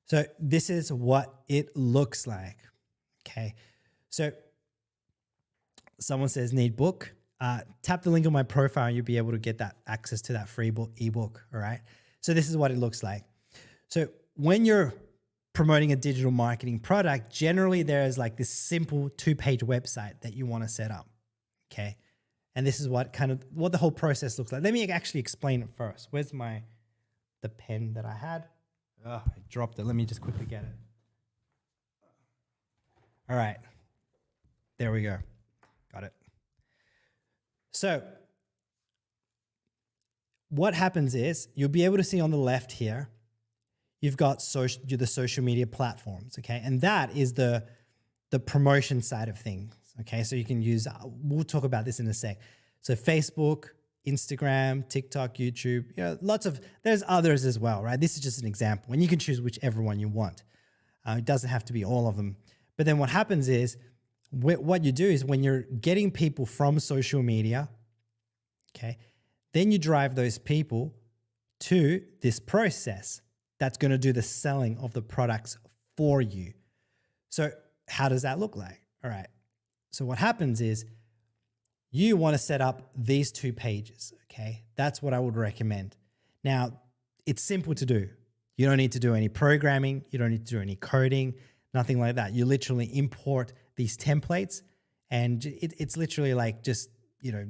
So this is what it looks like, okay? So someone says need book. Tap the link on my profile and you'll be able to get that access to that free ebook, all right? So this is what it looks like. So when you're promoting a digital marketing product, generally there's like this simple 2-page website that you want to set up, okay? And this is what the whole process looks like. Let me actually explain it first. Where's the pen that I had? Oh, I dropped it. Let me just quickly get it. All right. There we go. Got it. So what happens is you'll be able to see on the left here, you've got the social media platforms, okay? And that is the promotion side of things, okay? So you can use, we'll talk about this in a sec. So Facebook, Instagram, TikTok, YouTube, there's others as well, right? This is just an example, and you can choose whichever one you want. It doesn't have to be all of them. But then what happens is, what you do is when you're getting people from social media, okay, then you drive those people to this process that's going to do the selling of the products for you. So how does that look like? All right. So what happens is you want to set up these 2 pages, okay? That's what I would recommend. Now, it's simple to do. You don't need to do any programming. You don't need to do any coding, nothing like that. You literally import these templates, and it's literally like just,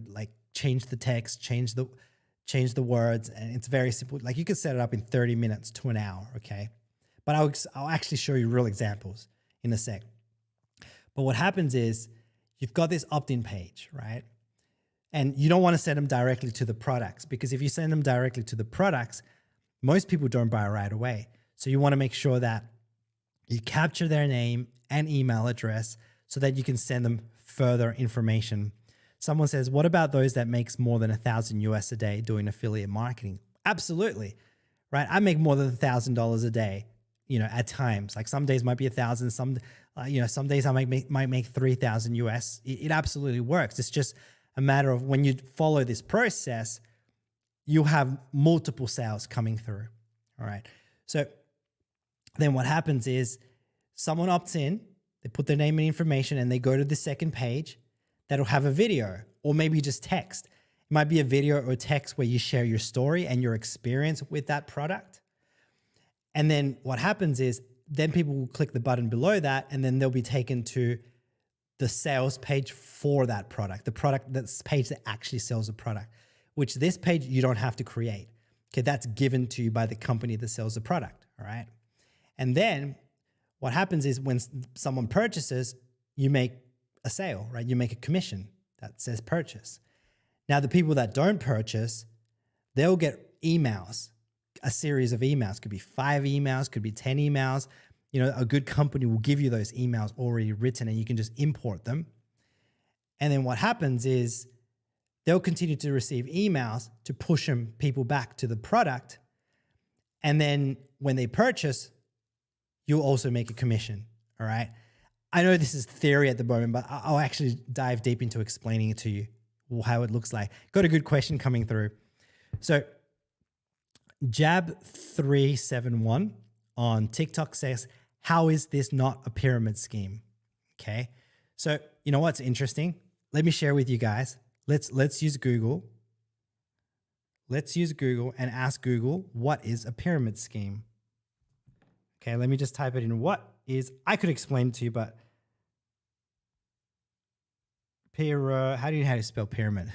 like change the text, change the words, and it's very simple. Like you can set it up in 30 minutes to an hour, okay? But I'll actually show you real examples in a sec. But what happens is you've got this opt-in page, right? And you don't want to send them directly to the products, because if you send them directly to the products, most people don't buy right away. So you want to make sure that you capture their name and email address so that you can send them further information. Someone says, what about those that makes more than $1,000 a day doing affiliate marketing? Absolutely, right? I make more than $1,000 a day, at times. Like some days might be 1,000, some days I might make 3,000 US. It absolutely works. It's just a matter of when you follow this process, you have multiple sales coming through. All right. So then what happens is someone opts in, they put their name and information, and they go to the second page that'll have a video or maybe just text. It might be a video or text where you share your story and your experience with that product. And then what happens is then people will click the button below that, and then they'll be taken to the sales page for that product, that's page that actually sells the product, which this page you don't have to create. Okay, that's given to you by the company that sells the product, all right? And then what happens is when someone purchases, you make a sale, right? You make a commission that says purchase. Now, the people that don't purchase, they'll get emails, a series of emails. Could be 5 emails, could be 10 emails. A good company will give you those emails already written, and you can just import them. And then what happens is they'll continue to receive emails to push people back to the product. And then when they purchase, you'll also make a commission, all right? I know this is theory at the moment, but I'll actually dive deep into explaining it to you, how it looks like. Got a good question coming through. So Jab371 on TikTok says, how is this not a pyramid scheme? Okay. So you know what's interesting? Let me share with you guys. Let's use Google. Let's use Google and ask Google, what is a pyramid scheme? Okay, let me just type it in. I could explain it to you, but how do you spell pyramid?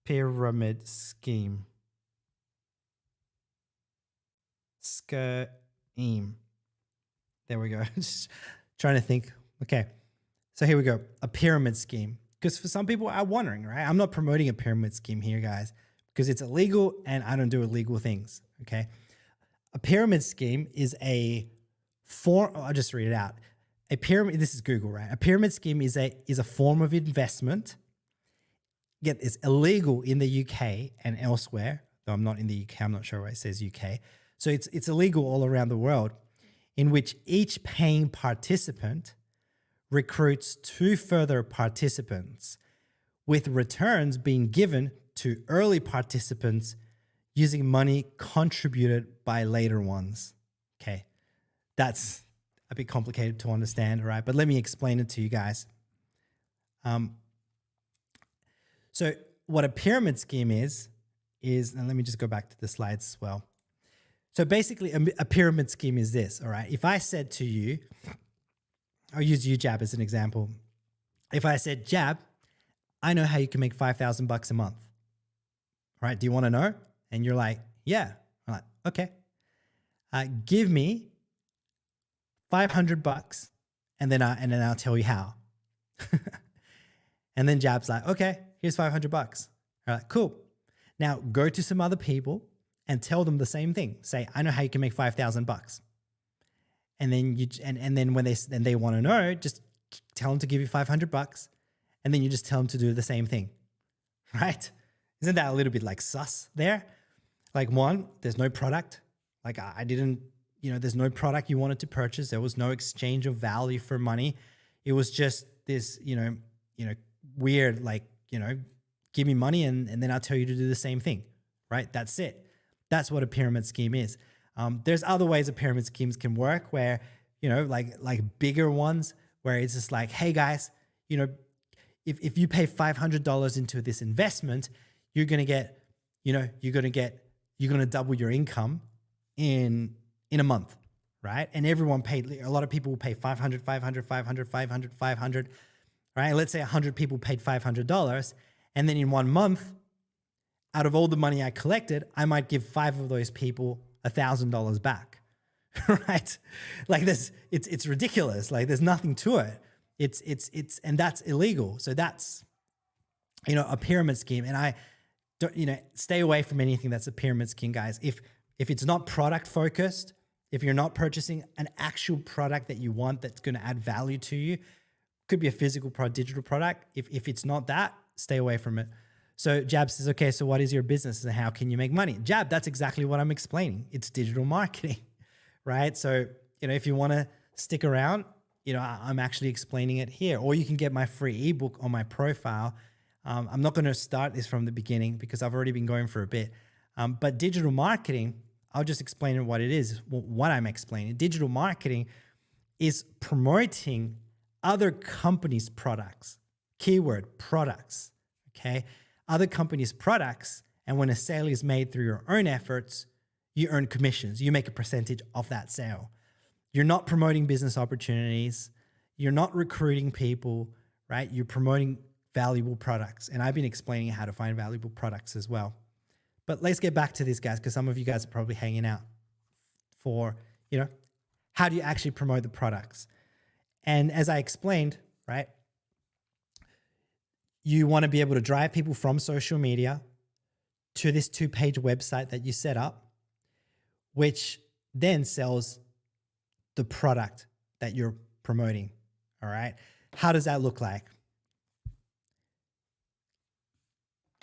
Pyramid scheme. Scheme. There we go. Just trying to think. Okay. So here we go. A pyramid scheme. Because for some people are wondering, right? I'm not promoting a pyramid scheme here, guys, because it's illegal and I don't do illegal things. Okay. A pyramid scheme is a form. I'll just read it out. A pyramid. This is Google, right? A pyramid scheme is a form of investment. Yet it's illegal in the UK and elsewhere. Though I'm not in the UK. I'm not sure why it says UK. So it's illegal all around the world, in which each paying participant recruits 2 further participants, with returns being given to early participants using money contributed by later ones. Okay, that's a bit complicated to understand, right? But let me explain it to you guys. So what a pyramid scheme is, and let me just go back to the slides as well. So basically a pyramid scheme is this, all right? If I said to you, I'll use you, Jab, as an example. If I said, Jab, I know how you can make $5,000 a month. All right, do you want to know? And you're like, yeah. I'm like, okay. Give me $500 and then I'll tell you how. And then Jab's like, okay, here's $500. All right, cool. Now go to some other people and tell them the same thing. Say, I know how you can make $5,000. And then then when they want to know, just tell them to give you $500, and then you just tell them to do the same thing. right? Isn't that a little bit like sus there? Like, one, there's no product. Like, I didn't, there's no product you wanted to purchase. There was no exchange of value for money. It was just this, weird, like, give me money and then I'll tell you to do the same thing, right? That's it. That's what a pyramid scheme is. There's other ways a pyramid schemes can work where, like bigger ones where it's just like, hey guys, if you pay $500 into this investment, you're going to get, you're going to double your income in a month, right? And everyone paid, a lot of people will pay 500, 500, 500, 500, 500, right? Let's say 100 people paid $500. And then in 1 month, out of all the money I collected, I might give 5 of those people $1,000 back, right? Like this, it's ridiculous. Like there's nothing to it. And that's illegal. So that's, a pyramid scheme. And I don't, stay away from anything that's a pyramid scheme, guys. If it's not product focused, if you're not purchasing an actual product that you want that's going to add value to you, could be a physical product, digital product. If it's not that, stay away from it. So Jab says, okay, so what is your business and how can you make money? Jab, that's exactly what I'm explaining. It's digital marketing, right? So, if you want to stick around, I'm actually explaining it here, or you can get my free ebook on my profile. I'm not going to start this from the beginning because I've already been going for a bit. But digital marketing, I'll just explain what it is, what I'm explaining. Digital marketing is promoting other companies' products, keyword products, okay? Other companies' products, and when a sale is made through your own efforts, you earn commissions. You make a percentage of that sale. You're not promoting business opportunities. You're not recruiting people, right? You're promoting valuable products. And I've been explaining how to find valuable products as well. But let's get back to this, guys, because some of you guys are probably hanging out for, how do you actually promote the products? And as I explained, right, you want to be able to drive people from social media to this 2-page website that you set up, which then sells the product that you're promoting. All right. How does that look like?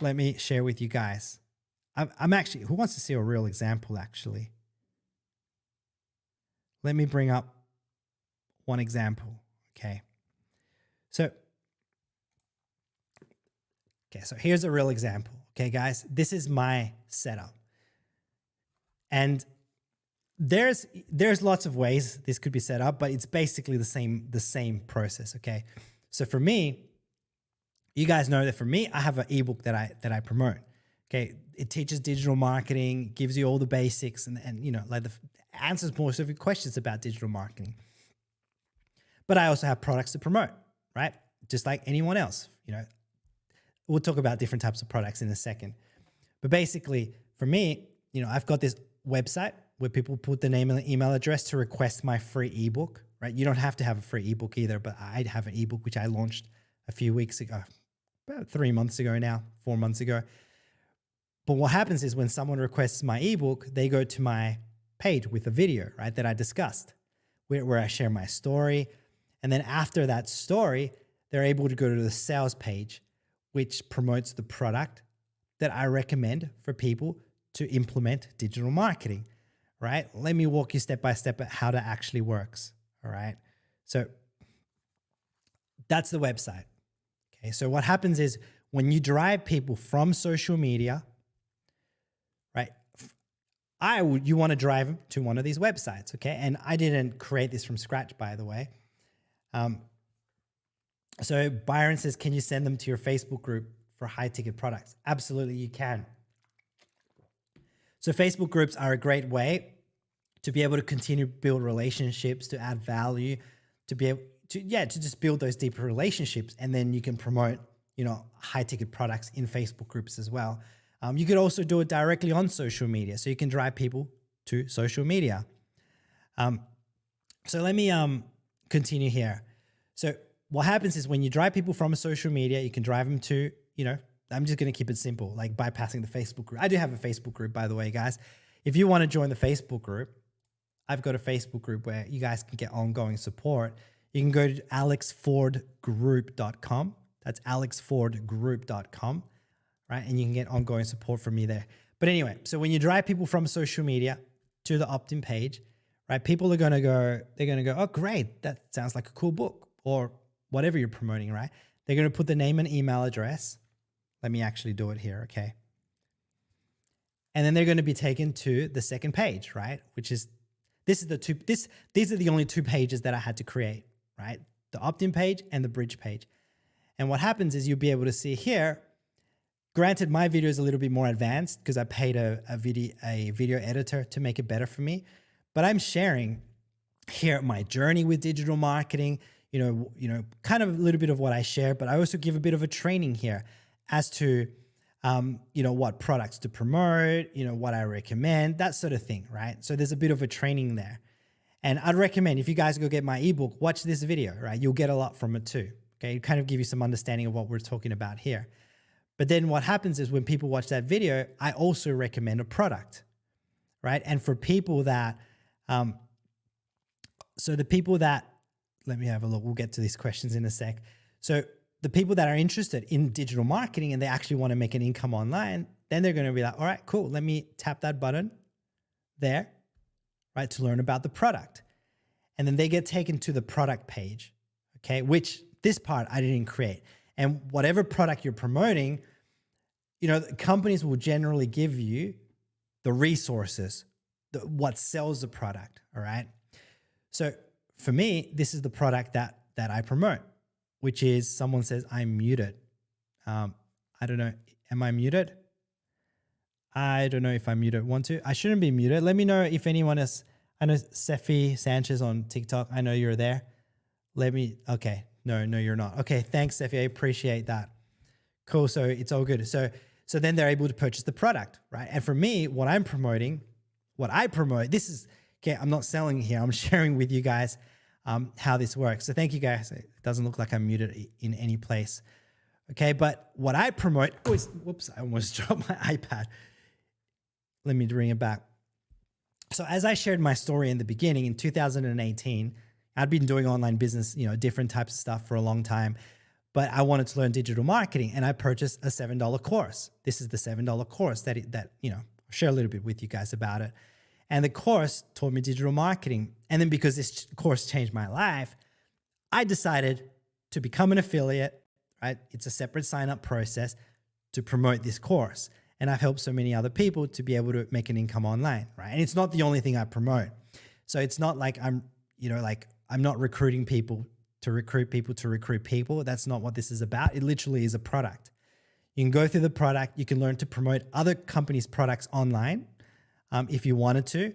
Let me share with you guys. I'm actually, who wants to see a real example actually? Let me bring up one example. Okay. So here's a real example. Okay, guys, this is my setup. And there's lots of ways this could be set up, but it's basically the same process, okay? So for me, you guys know that for me, I have an ebook that I promote. Okay, it teaches digital marketing, gives you all the basics, and like answers most of your questions about digital marketing. But I also have products to promote, right? Just like anyone else, We'll talk about different types of products in a second. But basically, for me, I've got this website where people put the name and the email address to request my free ebook, right? You don't have to have a free ebook either, but I have an ebook which I launched a few weeks ago, about 3 months ago now, 4 months ago. But what happens is when someone requests my ebook, they go to my page with a video, right, that I discussed, where I share my story. And then after that story, they're able to go to the sales page, which promotes the product that I recommend for people to implement digital marketing, right? Let me walk you step by step at how that actually works, all right? So that's the website, okay? So what happens is when you drive people from social media, right, you want to drive them to one of these websites, okay? And I didn't create this from scratch, by the way. So Byron says, can you send them to your Facebook group for high ticket products? Absolutely, you can. So Facebook groups are a great way to be able to continue to build relationships, to add value, to be able to just build those deeper relationships. And then you can promote, high ticket products in Facebook groups as well. You could also do it directly on social media. So you can drive people to social media. So let me continue here. So what happens is when you drive people from social media, you can drive them to, I'm just going to keep it simple, like bypassing the Facebook group. I do have a Facebook group, by the way, guys. If you want to join the Facebook group, I've got a Facebook group where you guys can get ongoing support. You can go to alexfordgroup.com. That's alexfordgroup.com. right? And you can get ongoing support from me there. But anyway, so when you drive people from social media to the opt-in page, right? People are going to go, they're going to go, oh, great. That sounds like a cool book or whatever you're promoting, right? They're going to put the name and email address. Let me actually do it here. Okay. And then they're going to be taken to the second page, right? Which is, these are the only two pages that I had to create, right? The opt-in page and the bridge page. And what happens is you'll be able to see here, granted, my video is a little bit more advanced because I paid a video editor to make it better for me. But I'm sharing here my journey with digital marketing, you know, kind of a little bit of what I share, but I also give a bit of a training here as to, you know, what products to promote, you know, what I recommend, that sort of thing, right? So there's a bit of a training there. And I'd recommend if you guys go get my ebook, watch this video, right? You'll get a lot from it too. Okay, kind of give you some understanding of what we're talking about here. But then what happens is when people watch that video, I also recommend a product, right? And for people that, so the people that, let me have a look, we'll get to these questions in a sec. So the people that are interested in digital marketing and they actually want to make an income online, then they're going to be like, all right, cool, let me tap that button there, right, to learn about the product. And then they get taken to the product page, okay, which this part I didn't create. And whatever product you're promoting, you know, companies will generally give you the resources, what sells the product, all right? So for me, this is the product that I promote, which is someone says, I'm muted. I don't know, am I muted? I don't know if I'm muted. I shouldn't be muted. Let me know if anyone is, I know Sefi Sanchez on TikTok, I know you're there. Okay. No, you're not. Okay, thanks, Sefi. I appreciate that. Cool. So it's all good. So then they're able to purchase the product, right? And for me, what I promote, this is, okay, I'm not selling here. I'm sharing with you guys how this works. So thank you guys. It doesn't look like I'm muted in any place. Okay, but what I promote, whoops, I almost dropped my iPad. Let me bring it back. So as I shared my story in the beginning, in 2018, I'd been doing online business, you know, different types of stuff for a long time, but I wanted to learn digital marketing and I purchased a $7 course. This is the $7 course that, you know, I'll share a little bit with you guys about it. And the course taught me digital marketing. And then because this course changed my life, I decided to become an affiliate, right? It's a separate sign-up process to promote this course. And I've helped so many other people to be able to make an income online, right? And it's not the only thing I promote. So it's not like I'm not recruiting people to recruit people to recruit people. That's not what this is about. It literally is a product. You can go through the product. You can learn to promote other companies' products online if you wanted to,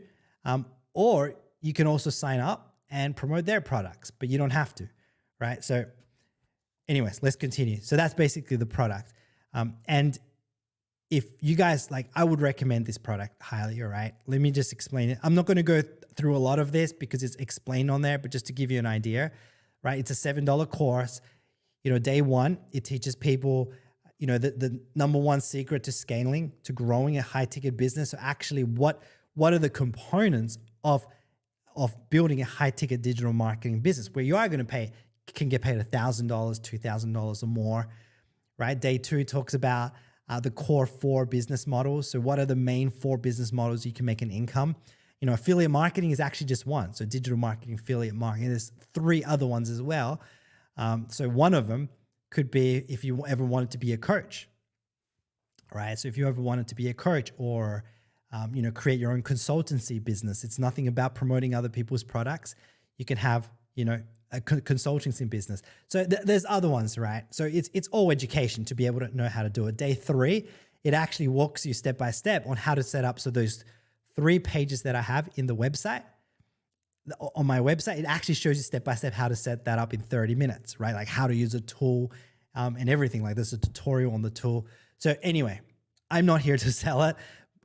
or you can also sign up and promote their products, but you don't have to, right? So anyways, let's continue. So that's basically the product. And if you guys like, I would recommend this product highly, all right? Let me just explain it. I'm not going to go through a lot of this because it's explained on there, but just to give you an idea, right? It's a $7 course. You know, day one, it teaches people, you know, the number one secret to scaling, to growing a high ticket business. So actually what are the components of building a high ticket digital marketing business where you are going to can get paid $1,000, $2,000 or more, right? Day two talks about the core 4 business models. So what are the main 4 business models you can make an income? You know, affiliate marketing is actually just one. So digital marketing, affiliate marketing, there's 3 other ones as well. So one of them could be if you ever wanted to be a coach, right? So if you ever wanted to be a coach or, you know, create your own consultancy business, it's nothing about promoting other people's products. You can have, you know, a consultancy business. So there's other ones, right? So it's all education to be able to know how to do it. Day 3, it actually walks you step by step on how to set up. So those 3 pages that I have in the website, on my website, it actually shows you step by step how to set that up in 30 minutes, right? Like how to use a tool and everything. Like there's a tutorial on the tool. So anyway, I'm not here to sell it.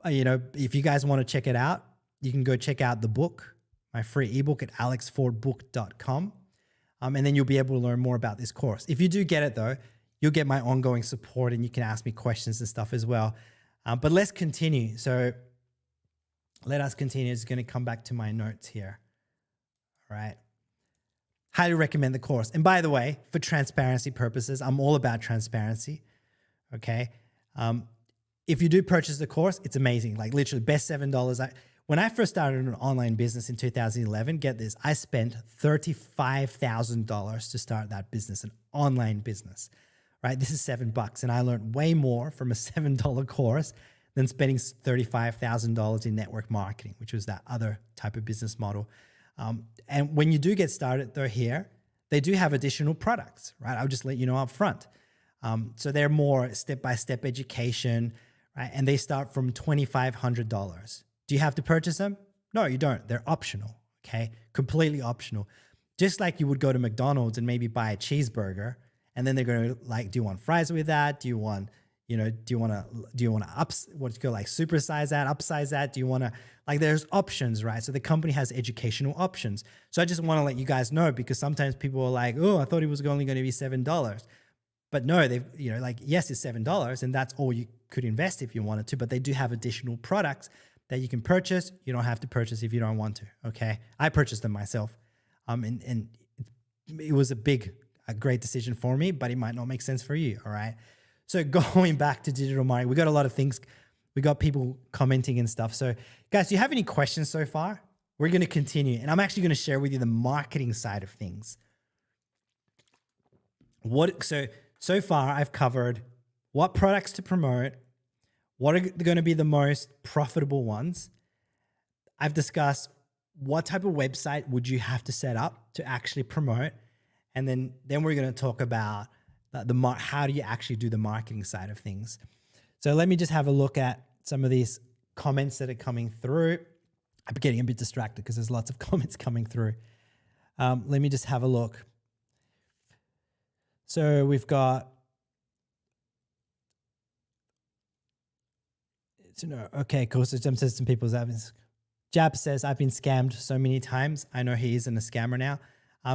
You know, if you guys want to check it out, you can go check out the book, my free ebook at alexfordbook.com. And then you'll be able to learn more about this course. If you do get it though, you'll get my ongoing support and you can ask me questions and stuff as well. But let's continue. So let us continue. It's going to come back to my notes here. All right. Highly recommend the course. And by the way, for transparency purposes, I'm all about transparency. Okay. If you do purchase the course, it's amazing. Like literally best $7. When I first started an online business in 2011, get this, I spent $35,000 to start that business, an online business, right? This is $7. And I learned way more from a $7 course than spending $35,000 in network marketing, which was that other type of business model. And when you do get started though here, they do have additional products, right? I'll just let you know up front. So they're more step-by-step education, right? And they start from $2,500. Do you have to purchase them? No, you don't. They're optional, okay? Completely optional. Just like you would go to McDonald's and maybe buy a cheeseburger, and then they're going to like, do you want fries with that? Do you want, do you want to supersize that, upsize that? Do you want to, like, there's options, right? So the company has educational options. So I just want to let you guys know, because sometimes people are like, oh, I thought it was only going to be $7. But no, they've, like, yes, it's $7 and that's all you could invest if you wanted to, but they do have additional products that you can purchase. You don't have to purchase if you don't want to, okay? I purchased them myself. And it was a great decision for me, but it might not make sense for you, all right? So going back to digital marketing, we got a lot of things. We got people commenting and stuff. So guys, do you have any questions so far? We're going to continue. And I'm actually going to share with you the marketing side of things. So far I've covered what products to promote, what are going to be the most profitable ones. I've discussed what type of website would you have to set up to actually promote. And then we're going to talk about how do you actually do the marketing side of things. So let me just have a look at some of these comments that are coming through. I'm getting a bit distracted because there's lots of comments coming through. Let me just have a look. So we've got, okay, cool. So Jab says some people's Jab says, I've been scammed so many times. I know he isn't a scammer now.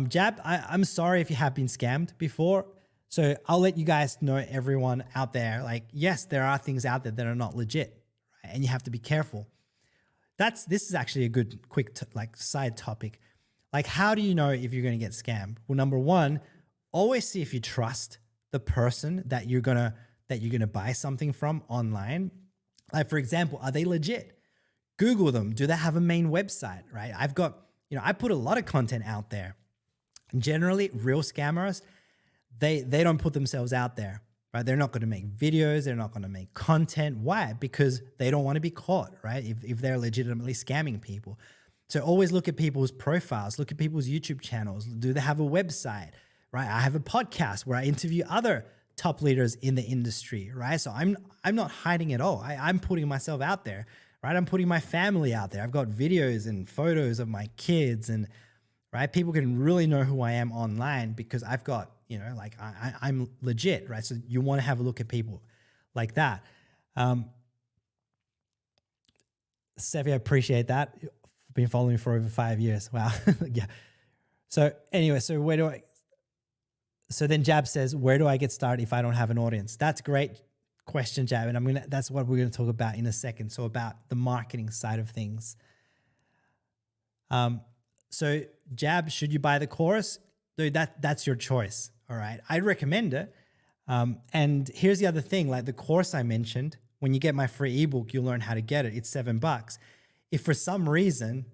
Jab, I'm sorry if you have been scammed before. So I'll let you guys know, everyone out there, like, yes, there are things out there that are not legit, right? And you have to be careful. This is actually a good, quick, side topic. Like, how do you know if you're going to get scammed? Well, number one, always see if you trust the person that you're gonna buy something from online. Like, for example, are they legit? Google them. Do they have a main website, right? I've got, I put a lot of content out there. And generally, real scammers, they don't put themselves out there, right? They're not going to make videos. They're not going to make content. Why? Because they don't want to be caught, right? If they're legitimately scamming people. So always look at people's profiles, look at people's YouTube channels. Do they have a website, right? I have a podcast where I interview other top leaders in the industry, right? So I'm not hiding at all. I'm putting myself out there, right? I'm putting my family out there. I've got videos and photos of my kids, and right, people can really know who I am online because I've got, I'm legit, right? So you want to have a look at people like that. Sevi, I appreciate that. Been following me for over 5 years. Wow. Yeah. So anyway, so then Jab says, where do I get started if I don't have an audience? That's a great question, Jab. And that's what we're going to talk about in a second. So about the marketing side of things. So Jab, should you buy the course? Dude, that's your choice. All right. I'd recommend it. And here's the other thing, like the course I mentioned, when you get my free ebook, you'll learn how to get it. It's $7. If for some reason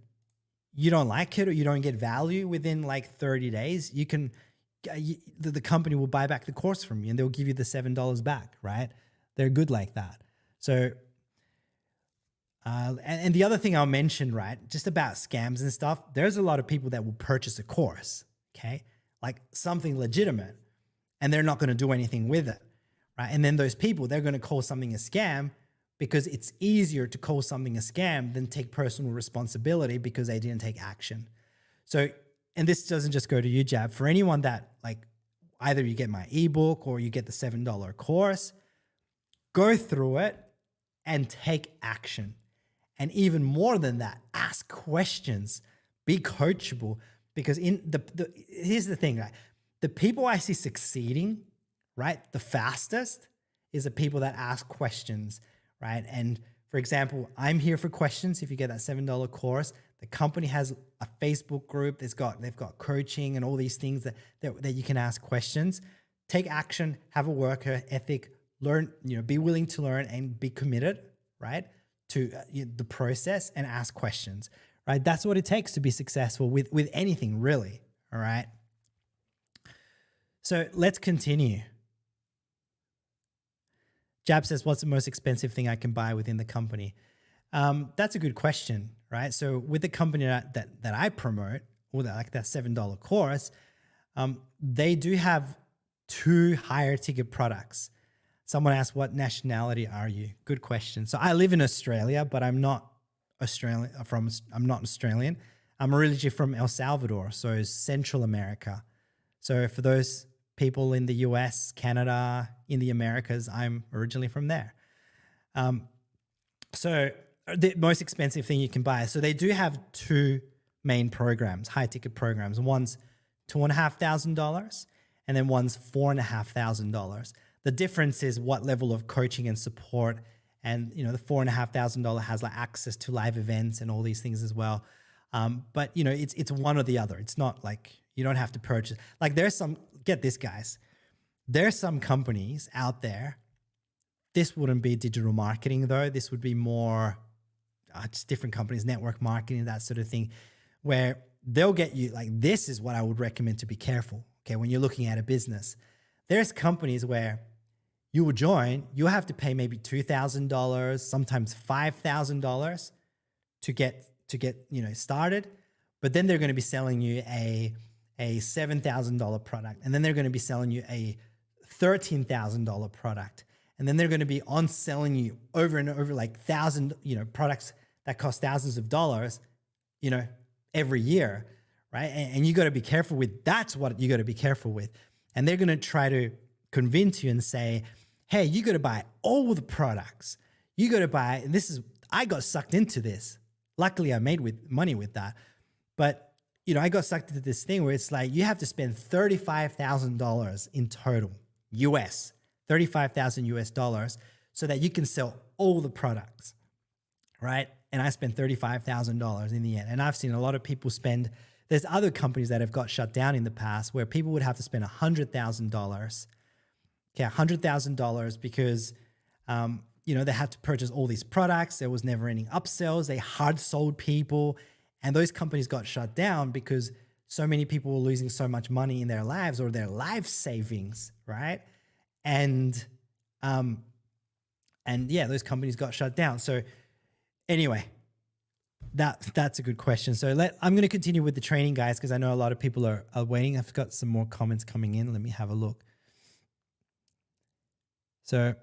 you don't like it or you don't get value within like 30 days, the company will buy back the course from you and they'll give you the $7 back, right? They're good like that. So, and the other thing I'll mention, right, just about scams and stuff, there's a lot of people that will purchase a course, okay? Like something legitimate, and they're not going to do anything with it, right? And then those people, they're going to call something a scam because it's easier to call something a scam than take personal responsibility because they didn't take action. So, and this doesn't just go to you, Jab. For anyone that like either you get my ebook or you get the $7 course, go through it and take action. And even more than that, ask questions, be coachable. Because here's the thing, right? The people I see succeeding, right, the fastest is the people that ask questions, right? And for example, I'm here for questions. If you get that $7 course, the company has a Facebook group. They've got coaching and all these things that you can ask questions. Take action, have a work ethic, learn, be willing to learn and be committed, right, to the process and ask questions, right? That's what it takes to be successful with anything, really. All right. So let's continue. Jab says, what's the most expensive thing I can buy within the company? That's a good question, right? So with the company that I promote, or that $7 course, they do have 2 higher ticket products. Someone asked, what nationality are you? Good question. So I live in Australia, but I'm not Australian. I'm not Australian. I'm originally from El Salvador, so Central America. So for those people in the US, Canada, in the Americas, I'm originally from there. So the most expensive thing you can buy. So they do have 2 main programs, high ticket programs. One's $2,500 and then one's $4,500. The difference is what level of coaching and support, and the $4,500 has like access to live events and all these things as well. But it's one or the other. It's not like you don't have to purchase. Like get this, guys. There's some companies out there. This wouldn't be digital marketing though. This would be more just different companies, network marketing, that sort of thing, where they'll get you like, this is what I would recommend to be careful. Okay. When you're looking at a business, there's companies where you will join, you'll have to pay maybe $2,000, sometimes $5,000 to get started. But then they're going to be selling you a $7,000 product. And then they're going to be selling you a $13,000 product. And then they're going to be on selling you over and over like products that cost thousands of dollars, every year, right? And you got to be careful with, that's what you got to be careful with. And they're going to try to convince you and say, hey, you got to buy all the products. You got to buy, I got sucked into this. Luckily, I made money with that. But, I got sucked into this thing where it's like, you have to spend $35,000 in total, US, $35,000 US, so that you can sell all the products, right? And I spent $35,000 in the end. And I've seen a lot of people there's other companies that have got shut down in the past where people would have to spend $100,000. Okay, $100,000 because, they had to purchase all these products. There was never any upsells. They hard sold people. And those companies got shut down because so many people were losing so much money in their lives or their life savings, right? And yeah, those companies got shut down. So anyway, that's a good question. So I'm going to continue with the training, guys, because I know a lot of people are waiting. I've got some more comments coming in. Let me have a look. So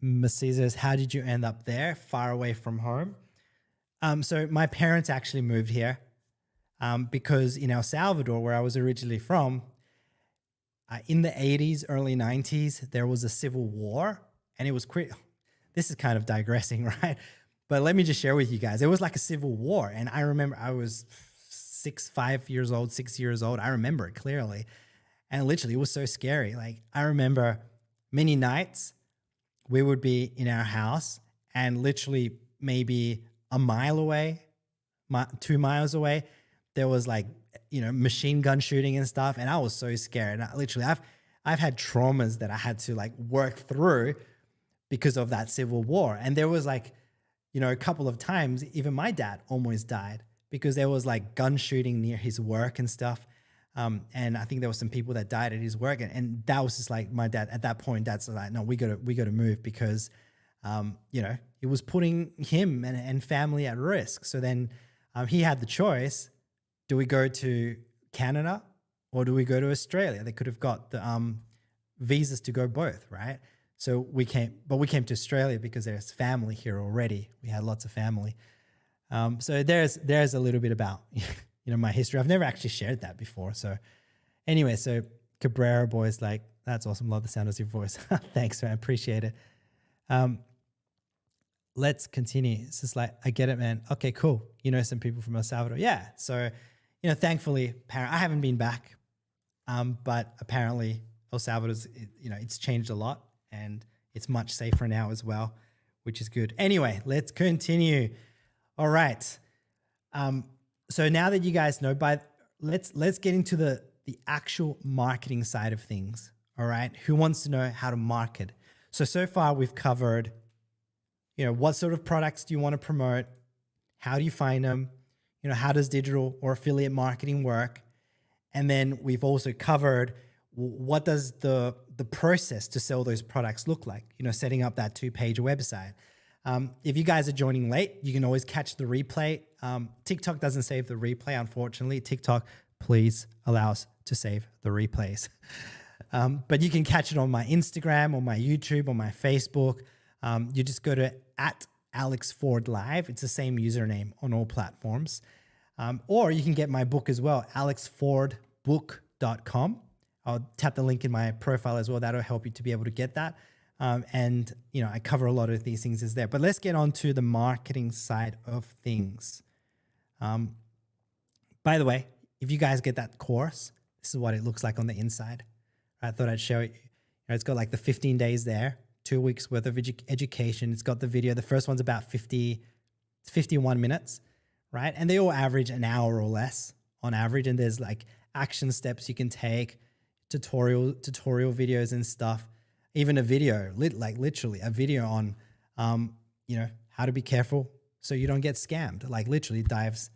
Messi says, how did you end up there, far away from home? So my parents actually moved here because in El Salvador, where I was originally from, in the 80s, early 90s, there was a civil war, and it was this is kind of digressing, right? But let me just share with you guys. It was like a civil war, and I remember I was 6 years old. I remember it clearly, and literally it was so scary. Like I remember many nights we would be in our house, and literally maybe a mile away, 2 miles away, there was like, machine gun shooting and stuff. And I was so scared. And I've had traumas that I had to like work through because of that civil war. And there was like, a couple of times, even my dad almost died because there was like gun shooting near his work and stuff. And I think there were some people that died at his work. And that was just like my dad at that point, dad's like, no, we got to move because, it was putting him and family at risk. So then he had the choice. Do we go to Canada or do we go to Australia? They could have got the visas to go both, right? So we came to Australia because there's family here already. We had lots of family. So there's a little bit about, my history. I've never actually shared that before. So anyway, so Cabrera boys, like, that's awesome. Love the sound of your voice. Thanks, man. Appreciate it. Let's continue. It's just like, I get it, man. Okay, cool. Some people from El Salvador. Yeah. So, thankfully, I haven't been back, but apparently El Salvador's, it's changed a lot and it's much safer now as well, which is good. Anyway, let's continue. All right. So now that you guys know, let's get into the actual marketing side of things. All right. Who wants to know how to market? So far we've covered, what sort of products do you want to promote? How do you find them? How does digital or affiliate marketing work? And then we've also covered what does the process to sell those products look like? Setting up that 2-page website. If you guys are joining late, you can always catch the replay. TikTok doesn't save the replay, unfortunately. TikTok, please allow us to save the replays. But you can catch it on my Instagram, on my YouTube, on my Facebook. You just go to @AlexFordLive. It's the same username on all platforms. Or you can get my book as well, alexfordbook.com. I'll tap the link in my profile as well. That'll help you to be able to get that. And I cover a lot of these things is there. But let's get on to the marketing side of things. By the way, if you guys get that course, this is what it looks like on the inside. I thought I'd show you. It's got like the 15 days there, 2 weeks worth of education. It's got the video. The first one's about 51 minutes, right? And they all average an hour or less on average. And there's like action steps you can take, tutorial videos and stuff. Even a video, literally a video on, how to be careful so you don't get scammed. Like literally dives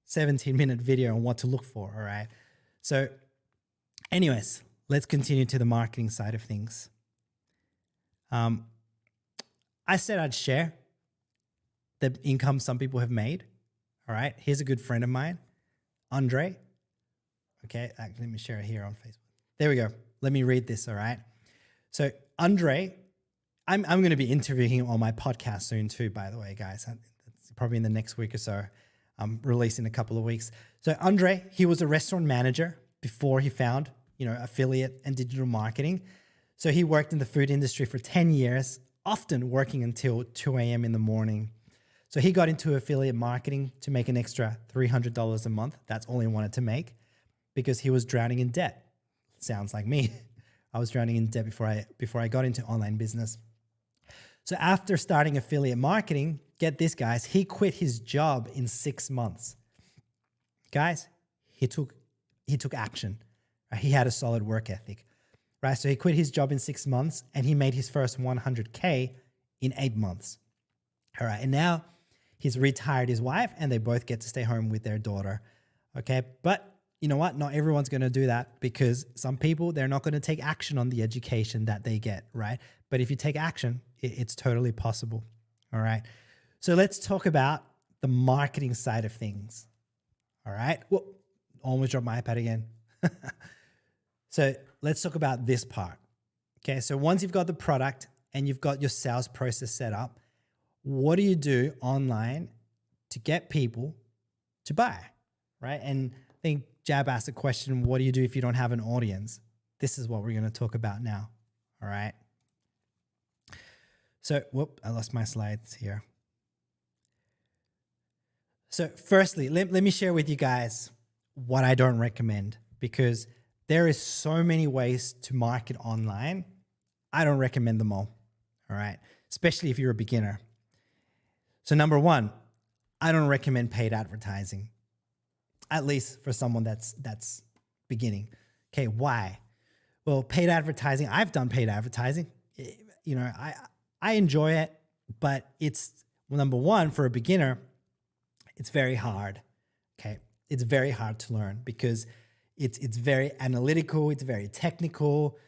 17-minute video on what to look for. All right. So anyways, let's continue to the marketing side of things. I said I'd share the income some people have made. All right. Here's a good friend of mine, Andre. Okay. Let me share it here on Facebook. There we go. Let me read this. All right. So Andre, I'm going to be interviewing him on my podcast soon too, by the way, guys. It's probably in the next week or so. I'm releasing a couple of weeks. So Andre, he was a restaurant manager before he found, affiliate and digital marketing. So he worked in the food industry for 10 years, often working until 2 a.m. in the morning. So he got into affiliate marketing to make an extra $300 a month. That's all he wanted to make because he was drowning in debt. Sounds like me. I was drowning in debt before I got into online business. So after starting affiliate marketing, get this, guys, he quit his job in 6 months. Guys, he took action. Right? He had a solid work ethic. Right? So he quit his job in 6 months and he made his first 100K in 8 months. All right. And now he's retired his wife and they both get to stay home with their daughter. Okay. But you know what? Not everyone's going to do that because some people, they're not going to take action on the education that they get, right? But if you take action, it's totally possible. All right. So let's talk about the marketing side of things. All right. Whoop, almost dropped my iPad again. So let's talk about this part. Okay. So once you've got the product and you've got your sales process set up, what do you do online to get people to buy, right? And I think Jab asked a question, what do you do if you don't have an audience? This is what we're going to talk about now. All right. So, I lost my slides here. So firstly, let me share with you guys what I don't recommend because there is so many ways to market online. I don't recommend them all. All right. Especially if you're a beginner. So number one, I don't recommend paid advertising. At least for someone that's beginning. Okay, why? Well, paid advertising, I've done paid advertising. I enjoy it, but it's, number one, for a beginner, it's very hard. Okay, it's very hard to learn because it's very analytical, it's very technical.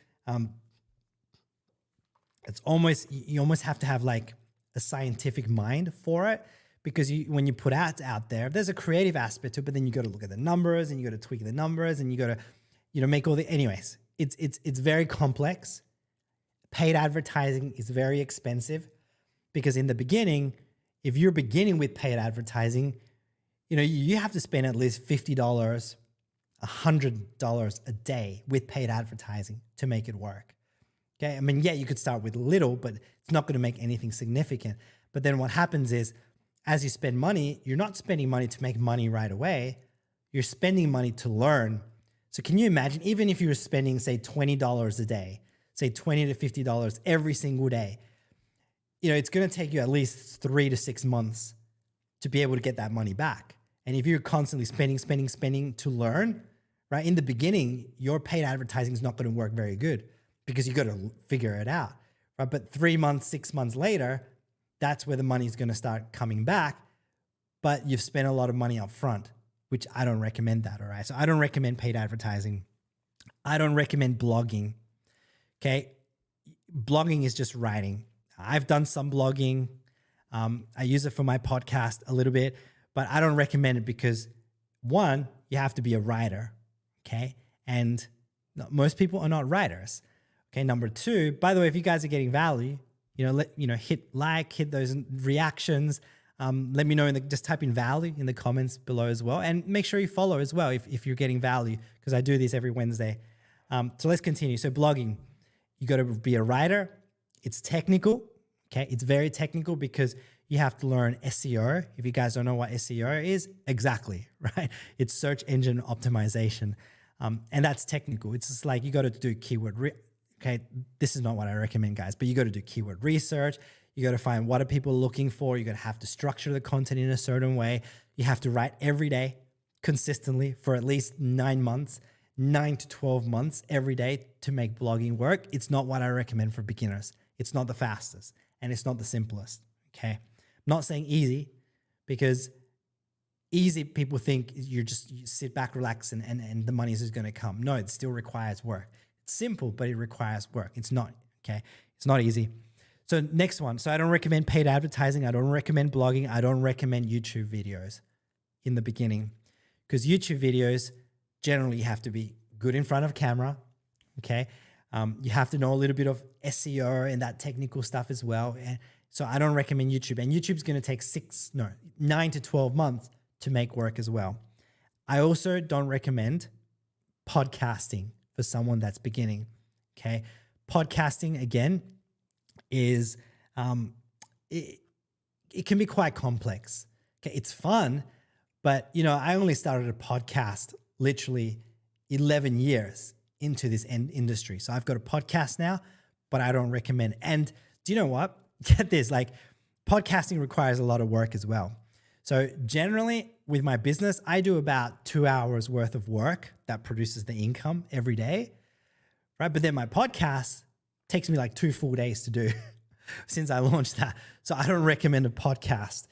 It's almost, you almost have to have like a scientific mind for it. Because when you put ads out there, there's a creative aspect to it, but then you got to look at the numbers and you got to tweak the numbers and you got to, make all the, anyways, it's very complex. Paid advertising is very expensive because in the beginning, if you're beginning with paid advertising, you have to spend at least $50, $100 a day with paid advertising to make it work. Okay. I mean, yeah, you could start with little, but it's not going to make anything significant. But then what happens is, as you spend money, you're not spending money to make money right away. You're spending money to learn. So can you imagine, even if you were spending, say, $20 a day, say $20 to $50 every single day, it's going to take you at least 3 to 6 months to be able to get that money back. And if you're constantly spending to learn, right, in the beginning, your paid advertising is not going to work very good because you got to figure it out, right? But 3 months, 6 months later, that's where the money's going to start coming back. But you've spent a lot of money up front, which I don't recommend that. All right. So I don't recommend paid advertising. I don't recommend blogging. Okay. Blogging is just writing. I've done some blogging. I use it for my podcast a little bit, but I don't recommend it because one, you have to be a writer. Okay. And most people are not writers. Okay. Number two, by the way, if you guys are getting value, hit like, hit those reactions. Let me know just type in value in the comments below as well. And make sure you follow as well if you're getting value, because I do this every Wednesday. So let's continue. So blogging, you got to be a writer. It's technical. Okay. It's very technical because you have to learn SEO. If you guys don't know what SEO is, exactly, right? It's search engine optimization. And that's technical. It's just like you got to do keyword. Okay. This is not what I recommend, guys, but you got to do keyword research. You got to find what are people looking for. You got to have to structure the content in a certain way. You have to write every day consistently for at least 9 months, 9 to 12 months every day to make blogging work. It's not what I recommend for beginners. It's not the fastest and it's not the simplest. Okay. I'm not saying easy, because easy people think you sit back, relax, and the money is just going to come. No, it still requires work. It's simple, but it requires work. It's not, okay. It's not easy. So next one. So I don't recommend paid advertising. I don't recommend blogging. I don't recommend YouTube videos in the beginning, because YouTube videos generally have to be good in front of camera. Okay. You have to know a little bit of SEO and that technical stuff as well. And so I don't recommend YouTube, and YouTube's going to take 9 to 12 months to make work as well. I also don't recommend podcasting for someone that's beginning. Okay. Podcasting, again, is it can be quite complex. Okay, it's fun, but I only started a podcast literally 11 years into this industry. So I've got a podcast now, but I don't recommend it. And do you know what? Get this, like podcasting requires a lot of work as well. So generally with my business, I do about 2 hours worth of work that produces the income every day, right? But then my podcast takes me like 2 full days to do since I launched that. So I don't recommend a podcast.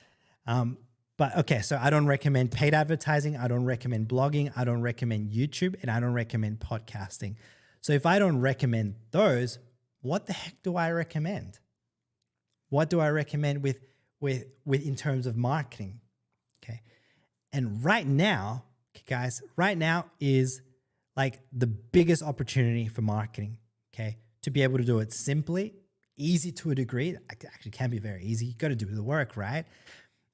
But okay, so I don't recommend paid advertising. I don't recommend blogging. I don't recommend YouTube, and I don't recommend podcasting. So if I don't recommend those, what the heck do I recommend? What do I recommend with in terms of marketing? Okay. And right now, okay, guys, right now is like the biggest opportunity for marketing. Okay. To be able to do it simply, easy to a degree. It actually can be very easy. You got to do the work, right?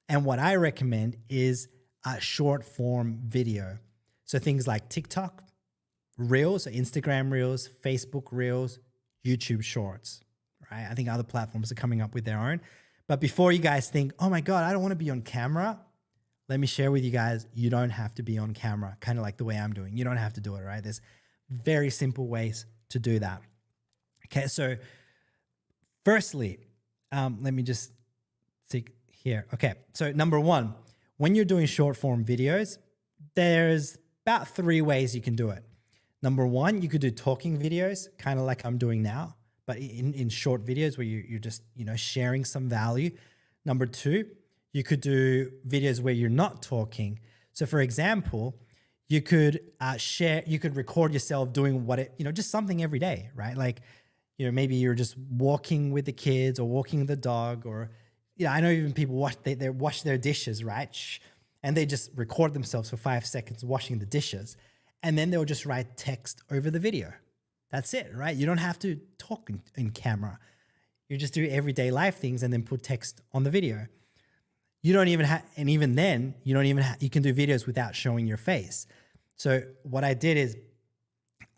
And what I recommend is a short form video. So things like TikTok, Reels, so Instagram Reels, Facebook Reels, YouTube Shorts, right? I think other platforms are coming up with their own. But before you guys think, oh my God, I don't want to be on camera, let me share with you guys, you don't have to be on camera, kind of like the way I'm doing. You don't have to do it, right? There's very simple ways to do that. Okay, so firstly, let me just see here. Okay, so number one, when you're doing short form videos, there's about 3 ways you can do it. Number one, you could do talking videos, kind of like I'm doing now, but in short videos where you're just sharing some value. Number two, you could do videos where you're not talking. So for example, you could record yourself doing just something every day, right? Like, maybe you're just walking with the kids or walking the dog, or, I know even people they wash their dishes, right? And they just record themselves for 5 seconds washing the dishes. And then they'll just write text over the video. That's it, right? You don't have to talk in camera. You just do everyday life things and then put text on the video. You don't even have, and even then, you can do videos without showing your face. So what I did is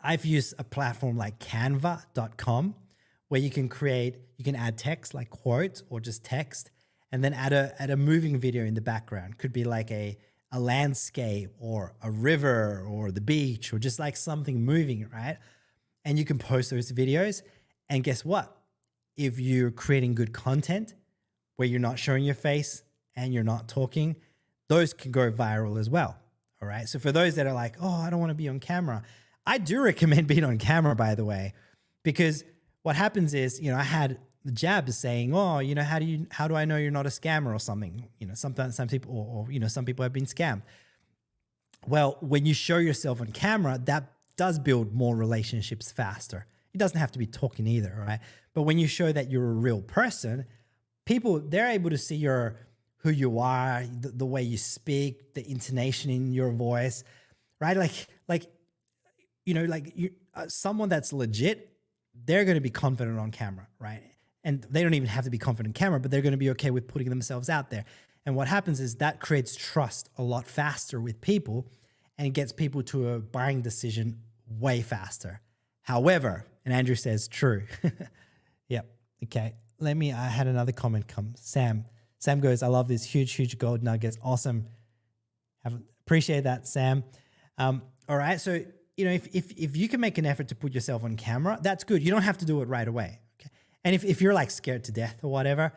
I've used a platform like canva.com where you can add text like quotes or just text, and then add a moving video in the background. Could be like a landscape or a river or the beach or just like something moving, right? And you can post those videos. And guess what? If you're creating good content where you're not showing your face and you're not talking, those can go viral as well. All right. So for those that are like, oh, I don't want to be on camera, I do recommend being on camera, by the way, because what happens is, I had the jabs saying, oh, how do I know you're not a scammer or something? Sometimes some people, or some people have been scammed. Well, when you show yourself on camera, that does build more relationships faster. It doesn't have to be talking either, right? But when you show that you're a real person, people, they're able to see who you are, the way you speak, the intonation in your voice, right? Someone that's legit, they're going to be confident on camera, right? And they don't even have to be confident on camera, but they're going to be okay with putting themselves out there. And what happens is that creates trust a lot faster with people, and it gets people to a buying decision way faster. However, and Andrew says, true. Yep. Okay. I had another comment come. Sam goes, I love this huge gold nuggets. Awesome. Appreciate that, Sam. All right. So, if you can make an effort to put yourself on camera, that's good. You don't have to do it right away. Okay. And if you're like scared to death or whatever,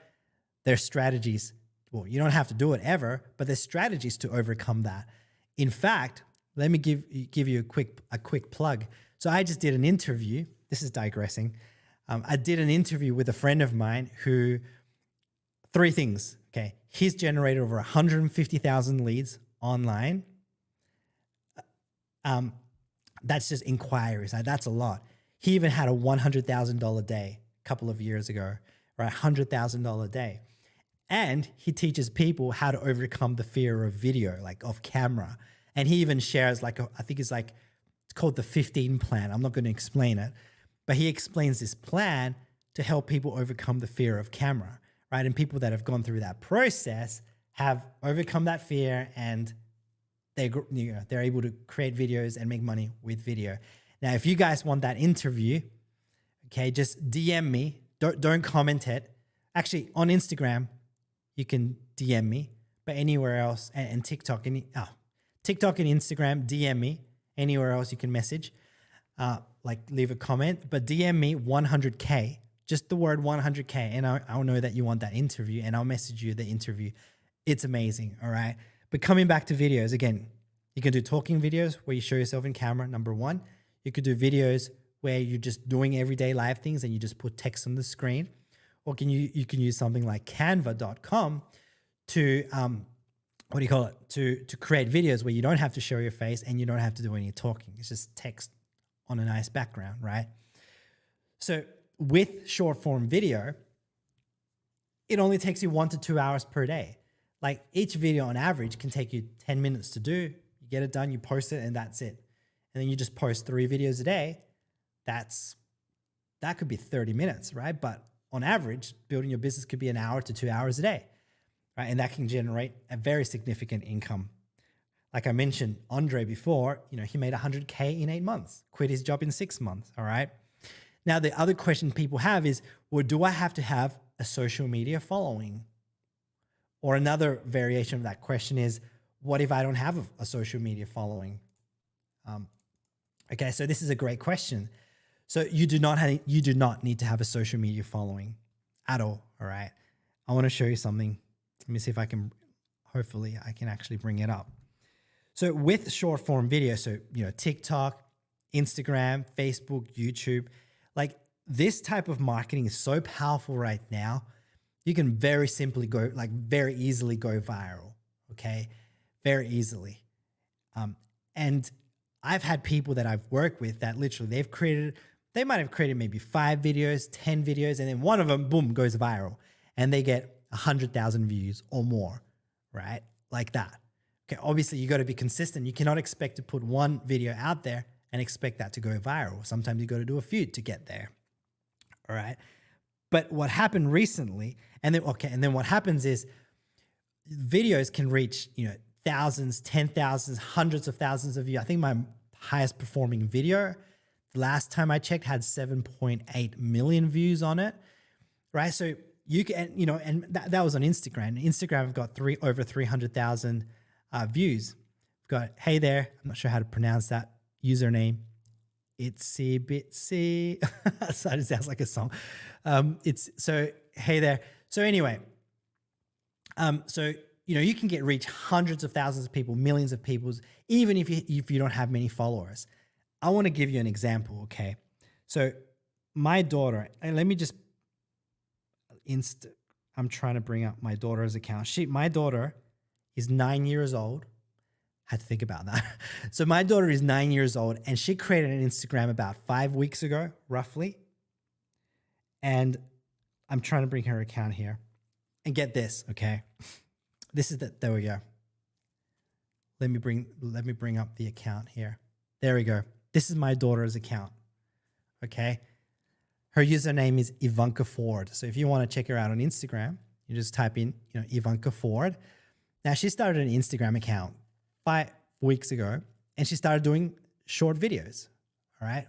there's strategies. Well, you don't have to do it ever, but there's strategies to overcome that. In fact, let me give you a quick plug. So I just did an interview. This is digressing. I did an interview with a friend of mine who, 3 things. Okay. He's generated over 150,000 leads online. That's just inquiries. That's a lot. He even had a $100,000 day a couple of years ago, right? $100,000 day. And he teaches people how to overcome the fear of video, like of camera. And he even shares I think it's called the 15 plan. I'm not going to explain it, but he explains this plan to help people overcome the fear of camera, right? And people that have gone through that process have overcome that fear, and they're able to create videos and make money with video. Now, if you guys want that interview, okay, just DM me. Don't comment it. Actually, on Instagram, you can DM me, but anywhere else, and TikTok and Instagram, DM me. Anywhere else you can message, leave a comment, but DM me 100K, just the word 100K, and I'll know that you want that interview, and I'll message you the interview. It's amazing, all right? But coming back to videos, again, you can do talking videos where you show yourself in camera, number 1. You could do videos where you're just doing everyday live things and you just put text on the screen. Or you can use something like canva.com to to create videos where you don't have to show your face and you don't have to do any talking. It's just text on a nice background, right? So with short form video, it only takes you 1 to 2 hours per day. Like each video on average can take you 10 minutes to do. You get it done, you post it, and that's it. And then you just post 3 videos a day. That could be 30 minutes, right? But on average, building your business could be 1 hour to 2 hours a day, right? And that can generate a very significant income. Like I mentioned, Andre before, he made 100K in 8 months, quit his job in 6 months, all right? Now, the other question people have is, well, do I have to have a social media following? Or another variation of that question is, what if I don't have a social media following? Okay, so this is a great question. So you do not need to have a social media following at all right? I want to show you something. Let me see if hopefully I can actually bring it up. So with short form video, so, TikTok, Instagram, Facebook, YouTube, like this type of marketing is so powerful right now. You can very easily go viral, okay? Very easily. And I've had people that I've worked with that literally they might have created maybe 5 videos, 10 videos, and then one of them, boom, goes viral. And they get 100,000 views or more, right? Like that. Okay, obviously you got to be consistent. You cannot expect to put one video out there and expect that to go viral. Sometimes you got to do a few to get there, all right? But what happened recently, and then what happens is videos can reach, thousands, 10,000s, hundreds of thousands of views. I think my highest performing video, last time I checked, had 7.8 million views on it, right? So you can, and that was on Instagram. Instagram have got over 300,000 views. We've got, hey there, I'm not sure how to pronounce that username. Itsy bitsy. So it sounds like a song. Hey there. So anyway, you can reach hundreds of thousands of people, millions of people, even if you don't have many followers. I want to give you an example, okay? So my daughter, and let me just I'm trying to bring up my daughter's account. My daughter is 9 years old. Had to think about that. So my daughter is 9 years old and she created an Instagram about 5 weeks ago, roughly. And I'm trying to bring her account here. And get this, okay? There we go. Let me bring up the account here. There we go. This is my daughter's account. Okay? Her username is Ivanka Ford. So if you want to check her out on Instagram, you just type in, Ivanka Ford. Now she started an Instagram account 5 weeks ago and she started doing short videos. All right.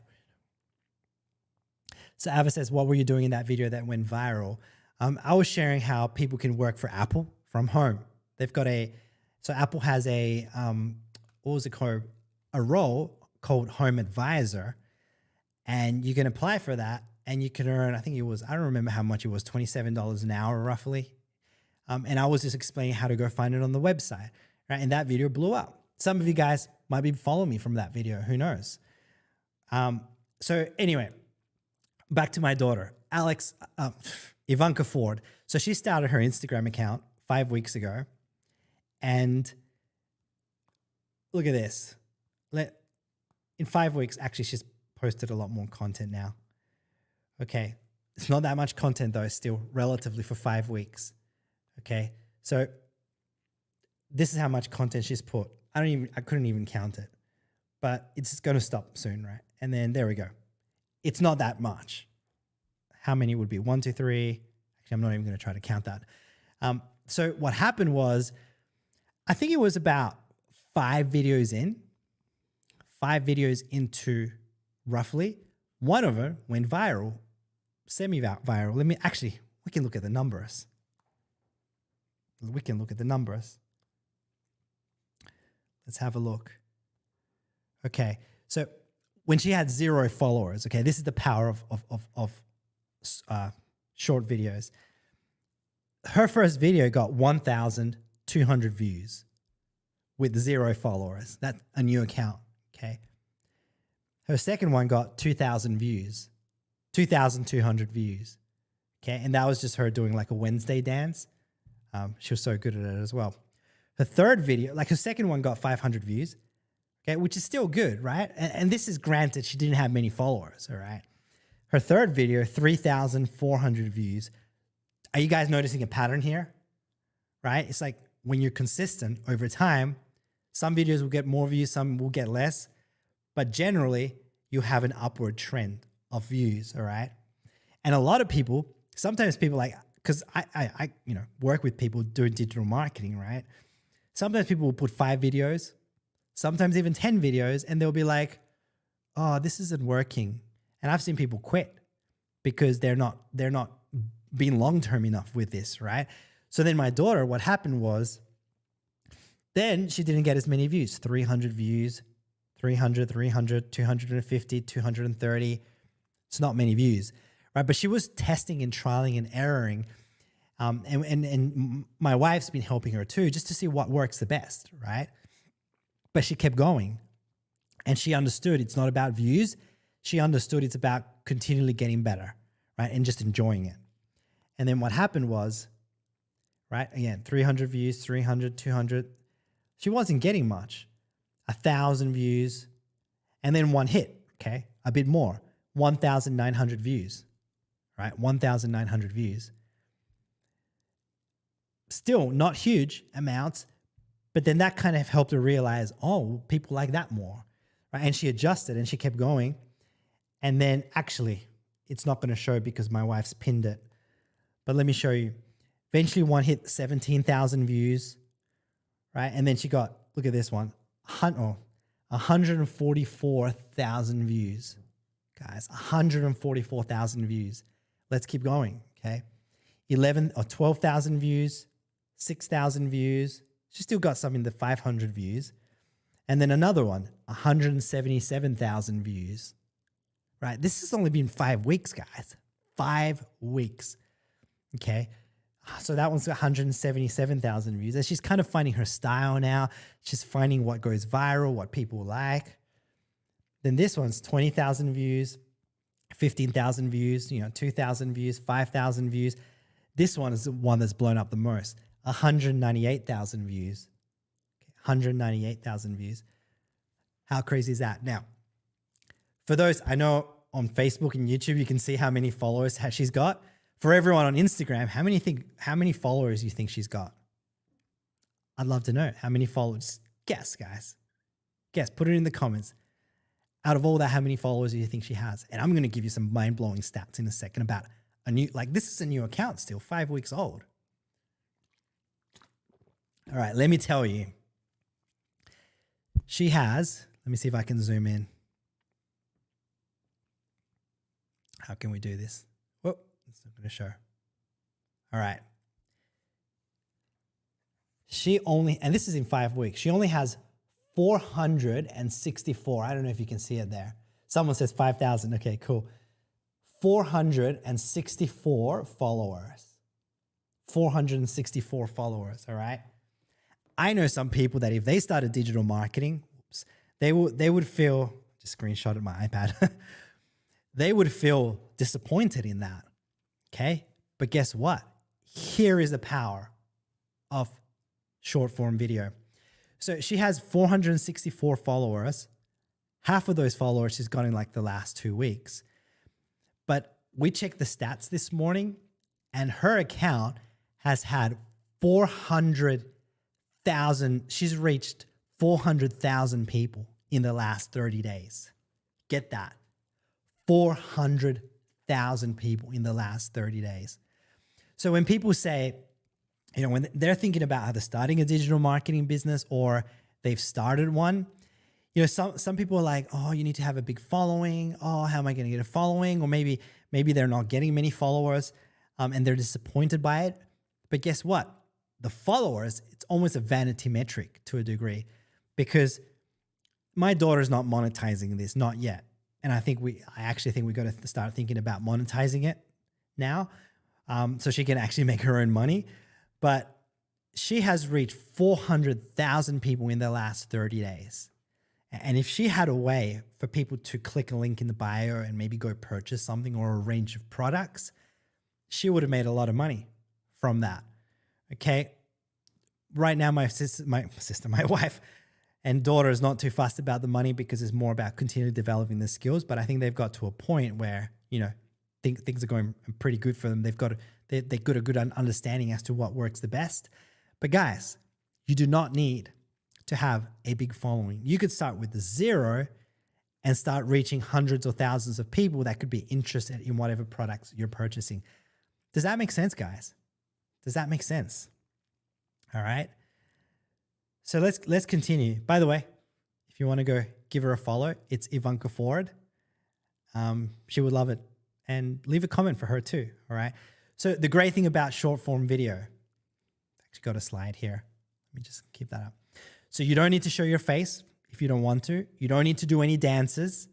So Ava says, what were you doing in that video that went viral? I was sharing how people can work for Apple from home. They've got so Apple has what was it called? A role called Home Advisor. And you can apply for that and you can earn, I don't remember how much it was, $27 an hour roughly. And I was just explaining how to go find it on the website, right? And that video blew up. Some of you guys might be following me from that video, who knows? So anyway, back to my daughter, Ivanka Ford. So she started her Instagram account 5 weeks ago. And look at this. In 5 weeks, actually, she's posted a lot more content now. Okay. It's not that much content though, still relatively for 5 weeks. Okay. So this is how much content she's put. I couldn't even count it, but it's going to stop soon, right? And then there we go. It's not that much. How many would be? 1, 2, 3. Actually, I'm not even going to try to count that. So what happened was, I think it was about 5 videos into roughly, one of them went viral, semi-viral. We can look at the numbers. Let's have a look. Okay, so when she had 0 followers, okay, this is the power of short videos. Her first video got 1,200 views with 0 followers. That's a new account, okay? Her second one got 2,000 views, 2,200 views, okay? And that was just her doing like a Wednesday dance. She was so good at it as well. Her third video, like her second one got 500 views, okay, which is still good, right? And this is granted she didn't have many followers, all right? Her third video, 3,400 views. Are you guys noticing a pattern here, right? It's like when you're consistent over time, some videos will get more views, some will get less, but generally you have an upward trend of views, all right? And a lot of people, sometimes people because I work with people doing digital marketing, right? Sometimes people will put 5 videos, sometimes even 10 videos, and they'll be like, oh, this isn't working. And I've seen people quit because they're not being long-term enough with this, right? So then my daughter, what happened was, then she didn't get as many views, 300 views, 300, 250, 230. It's not many views, right? But she was testing and trialing and erroring. And my wife's been helping her too, just to see what works the best, right? But she kept going and she understood it's not about views. She understood it's about continually getting better, right? And just enjoying it. And then what happened was, right? Again, 300 views, 300, 200. She wasn't getting much. 1,000 views. And then one hit, okay? A bit more. 1,900 views, right? 1,900 views. Still not huge amounts, but then that kind of helped her realize, oh, people like that more, right? And she adjusted and she kept going. And then actually, it's not going to show because my wife's pinned it, but let me show you. Eventually one hit 17,000 views, right? And then she got, look at this one, 144,000 views. Guys, 144,000 views. Let's keep going, okay? 12,000 views, 6,000 views. She still got some in the 500 views. And then another one, 177,000 views, right? This has only been 5 weeks, guys. 5 weeks, okay? So that one's got 177,000 views. And she's kind of finding her style now. She's finding what goes viral, what people like. Then this one's 20,000 views, 15,000 views, 2,000 views, 5,000 views. This one is the one that's blown up the most. 198,000 views. 198,000 views. How crazy is that? Now, for those, I know on Facebook and YouTube, you can see how many followers she's got. For everyone on Instagram, how many followers you think she's got? I'd love to know how many followers. Guess, guys. Guess, put it in the comments. Out of all that, how many followers do you think she has? And I'm going to give you some mind-blowing stats in a second about this is a new account still, 5 weeks old. All right, let me tell you. She has, let me see if I can zoom in. How can we do this? Whoa, it's not going to show. All right. She only, and this is in 5 weeks, she only has 464. I don't know if you can see it there. Someone says 5,000. Okay, cool. 464 followers. 464 followers, all right? I know some people that if they started digital marketing, they would feel, just screenshotted my iPad, they would feel disappointed in that, okay? But guess what? Here is the power of short form video. So she has 464 followers. Half of those followers she's got in like the last 2 weeks. But we checked the stats this morning and her account has had 400,000. She's reached 400,000 people in the last 30 days. Get that. 400,000 people in the last 30 days. So when people say, when they're thinking about either starting a digital marketing business or they've started one, some people are like, oh, you need to have a big following. Oh, how am I going to get a following? Or maybe they're not getting many followers and they're disappointed by it. But guess what? The followers, it's almost a vanity metric to a degree because my daughter's not monetizing this, not yet. And I actually think we got to start thinking about monetizing it now so she can actually make her own money. But she has reached 400,000 people in the last 30 days. And if she had a way for people to click a link in the bio and maybe go purchase something or a range of products, she would have made a lot of money from that. Okay. Right now, my wife and daughter is not too fussed about the money because it's more about continually developing the skills. But I think they've got to a point where, things are going pretty good for them. They've got a good understanding as to what works the best. But guys, you do not need to have a big following. You could start with 0 and start reaching hundreds or thousands of people that could be interested in whatever products you're purchasing. Does that make sense, guys? Does that make sense? All right. So let's continue. By the way, if you want to go give her a follow, it's Ivanka Ford. She would love it. And leave a comment for her too, all right? So the great thing about short form video, I've actually got a slide here. Let me just keep that up. So you don't need to show your face if you don't want to. You don't need to do any dances,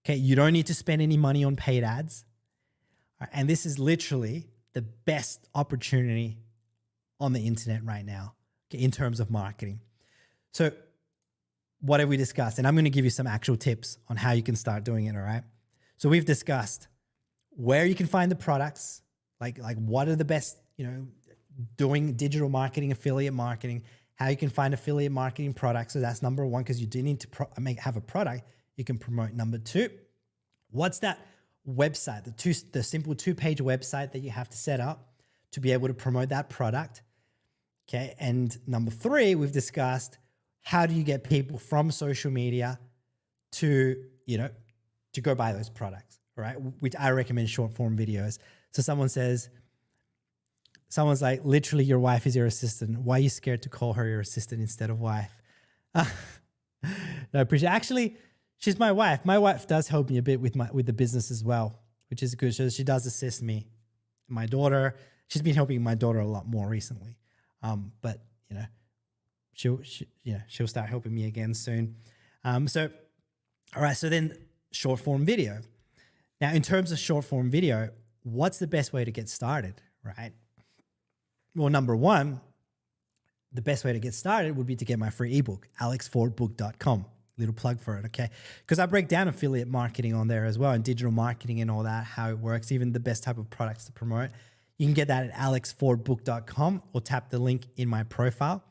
okay? You don't need to spend any money on paid ads. All right? And this is literally the best opportunity on the internet right now, okay, in terms of marketing. So what have we discussed? And I'm going to give you some actual tips on how you can start doing it, all right? So we've discussed where you can find the products, like what are the best, doing digital marketing, affiliate marketing, how you can find affiliate marketing products. So that's number one, because you do need to have a product you can promote. Number two, what's that website, the simple 2-page website that you have to set up to be able to promote that product. Okay. And number three, we've discussed how do you get people from social media to go buy those products. Right, which I recommend short form videos. So someone's like, literally your wife is your assistant. Why are you scared to call her your assistant instead of wife? No, I appreciate it. Actually, she's my wife. My wife does help me a bit with the business as well, which is good. So she does assist me. My daughter, she's been helping my daughter a lot more recently. But she'll start helping me again soon. All right, so then short form video. Now, in terms of short form video, what's the best way to get started, right? Well, number one, the best way to get started would be to get my free ebook, alexfordbook.com. Little plug for it, okay? Because I break down affiliate marketing on there as well, and digital marketing and all that, how it works, even the best type of products to promote. You can get that at alexfordbook.com or tap the link in my profile.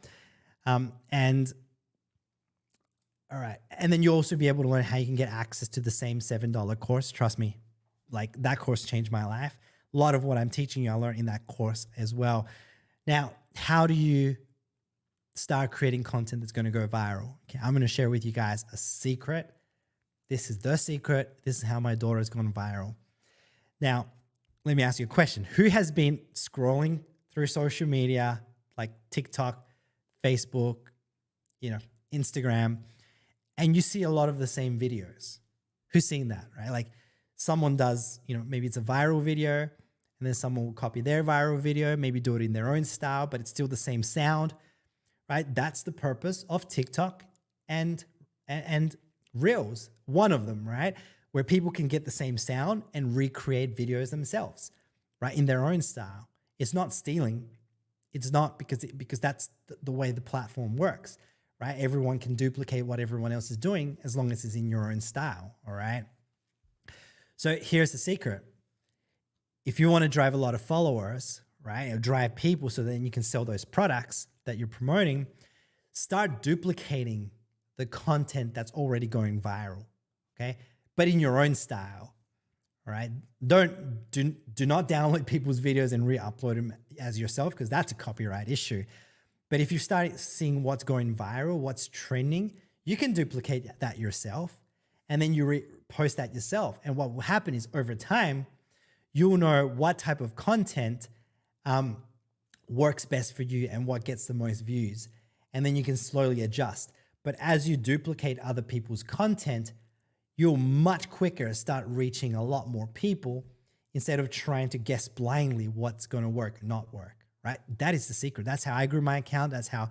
And all right. And then you'll also be able to learn how you can get access to the same $7 course. Trust me, like that course changed my life. A lot of what I'm teaching you, I learned in that course as well. Now, how do you start creating content that's going to go viral? Okay, I'm going to share with you guys a secret. This is the secret. This is how my daughter has gone viral. Now, let me ask you a question. Who has been scrolling through social media like TikTok, Facebook, Instagram, and you see a lot of the same videos? Who's seen that, right? Like someone does, maybe it's a viral video, and then someone will copy their viral video, maybe do it in their own style, but it's still the same sound, right? That's the purpose of TikTok and Reels, one of them, right? Where people can get the same sound and recreate videos themselves, right? In their own style. It's not stealing. It's not because that's the way the platform works, right? Everyone can duplicate what everyone else is doing as long as it's in your own style, all right? So here's the secret. If you want to drive a lot of followers, right, or drive people so then you can sell those products that you're promoting, start duplicating the content that's already going viral, okay? But in your own style, all right? Do not download people's videos and re-upload them as yourself, because that's a copyright issue. But if you start seeing what's going viral, what's trending, you can duplicate that yourself, and then you post that yourself. And what will happen is over time, you'll know what type of content works best for you and what gets the most views. And then you can slowly adjust. But as you duplicate other people's content, you'll much quicker start reaching a lot more people instead of trying to guess blindly what's going to work, not work, right? That is the secret. That's how I grew my account. That's how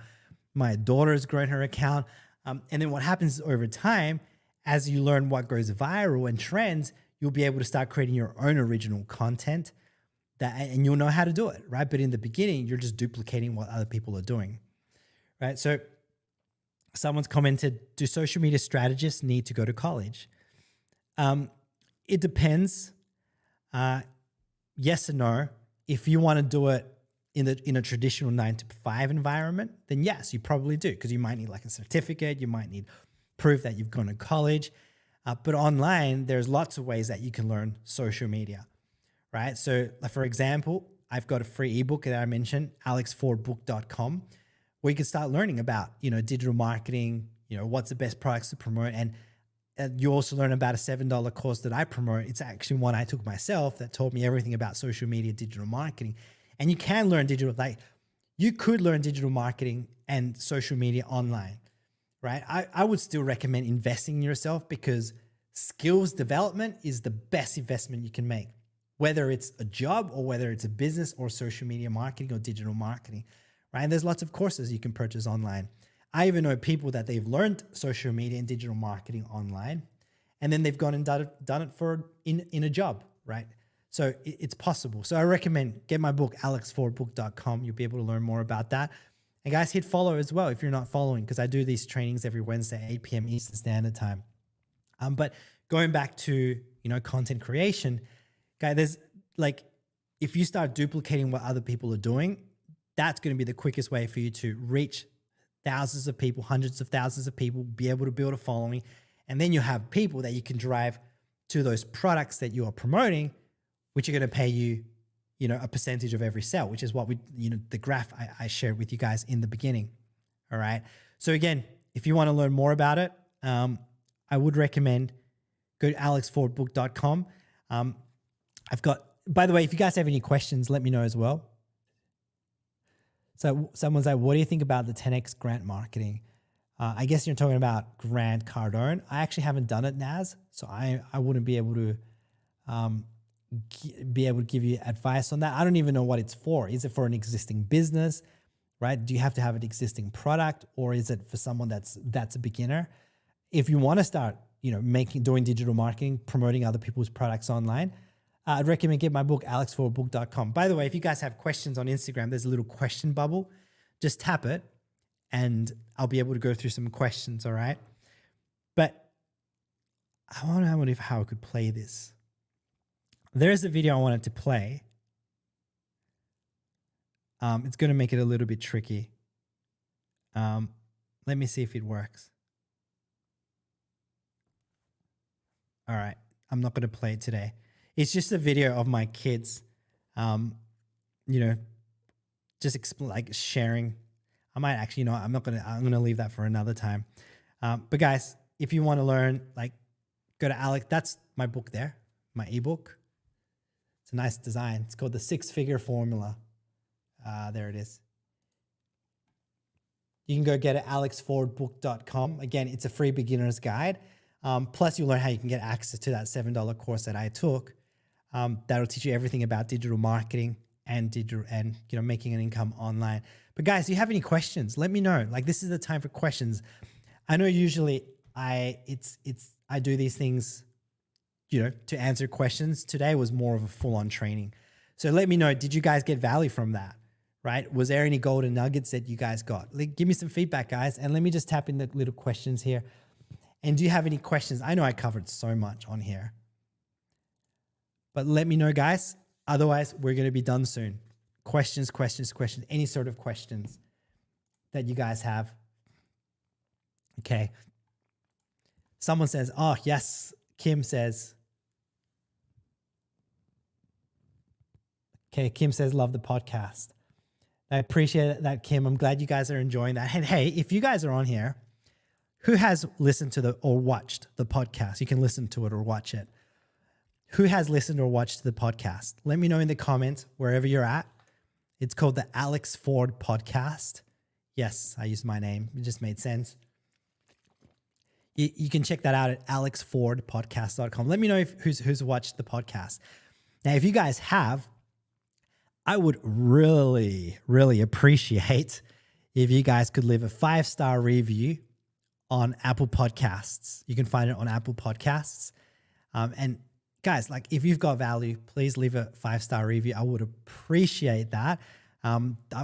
my daughter has grown her account. And then what happens over time, as you learn what goes viral and trends, you'll be able to start creating your own original content and you'll know how to do it, right? But in the beginning, you're just duplicating what other people are doing, right? So someone's commented, do social media strategists need to go to college? It depends. Yes and no. If you want to do it in a traditional 9 to 5 environment, then yes, you probably do, because you might need like a certificate, you might need proof that you've gone to college. But online, there's lots of ways that you can learn social media, right? So for example, I've got a free ebook that I mentioned, alexfordbook.com, where you can start learning about, digital marketing, what's the best products to promote. And you also learn about a $7 course that I promote. It's actually one I took myself that taught me everything about social media, digital marketing. And you can learn you could learn digital marketing and social media online, right? I would still recommend investing in yourself, because skills development is the best investment you can make, whether it's a job or whether it's a business or social media marketing or digital marketing, right? And there's lots of courses you can purchase online. I even know people that they've learned social media and digital marketing online, and then they've gone and done it in a job, right? So it's possible. So I recommend get my book, alexfordbook.com. You'll be able to learn more about that. And guys, hit follow as well if you're not following, because I do these trainings every Wednesday, 8 p.m. Eastern Standard Time. But going back to, content creation, guys, there's if you start duplicating what other people are doing, that's going to be the quickest way for you to reach thousands of people, hundreds of thousands of people, be able to build a following. And then you have people that you can drive to those products that you are promoting, which are going to pay you, a percentage of every sale, which is what the graph I shared with you guys in the beginning. All right. So again, if you want to learn more about it, I would recommend go to alexfordbook.com. By the way, if you guys have any questions, let me know as well. So someone's like, what do you think about the 10X grant marketing? I guess you're talking about Grant Cardone. I actually haven't done it, Naz, so I wouldn't be able to give you advice on that. I don't even know what it's for. Is it for an existing business, right? Do you have to have an existing product, or is it for someone that's a beginner? If you want to start, doing digital marketing, promoting other people's products online, I'd recommend get my book, alexfordbook.com. By the way, if you guys have questions on Instagram, there's a little question bubble. Just tap it and I'll be able to go through some questions, all right? I wonder how I could play this. There's a video I wanted to play. It's going to make it a little bit tricky. Let me see if it works. All right. I'm not going to play it today. It's just a video of my kids, just like sharing. I might actually, I'm going to leave that for another time. But guys, if you want to learn, like, go to Alex. That's my book there, my ebook. It's a nice design. It's called The Six-Figure Formula. There it is. You can go get it at alexfordbook.com. Again, it's a free beginner's guide. Plus, you'll learn how you can get access to that $7 course that I took. That'll teach you everything about digital marketing and making an income online. But guys, if you have any questions, let me know. Like, this is the time for questions. I know usually I do these things, to answer questions. Today was more of a full-on training. So let me know, did you guys get value from that? Right? Was there any golden nuggets that you guys got? Like, give me some feedback, guys. And let me just tap in the little questions here. And do you have any questions? I know I covered so much on here. But let me know, guys. Otherwise, we're going to be done soon. Questions, any sort of questions that you guys have. Okay. Someone says, oh, yes. Kim says. Okay, Kim says, love the podcast. I appreciate that, Kim. I'm glad you guys are enjoying that. And hey, if you guys are on here, who has listened to or watched the podcast? You can listen to it or watch it. Who has listened or watched the podcast? Let me know in the comments, wherever you're at. It's called the Alex Ford Podcast. Yes, I used my name. It just made sense. You can check that out at alexfordpodcast.com. Let me know who's watched the podcast. Now, if you guys have, I would really, really appreciate if you guys could leave a 5-star review on Apple Podcasts. You can find it on Apple Podcasts. And guys, like, if you've got value, please leave a 5-star review. I would appreciate that.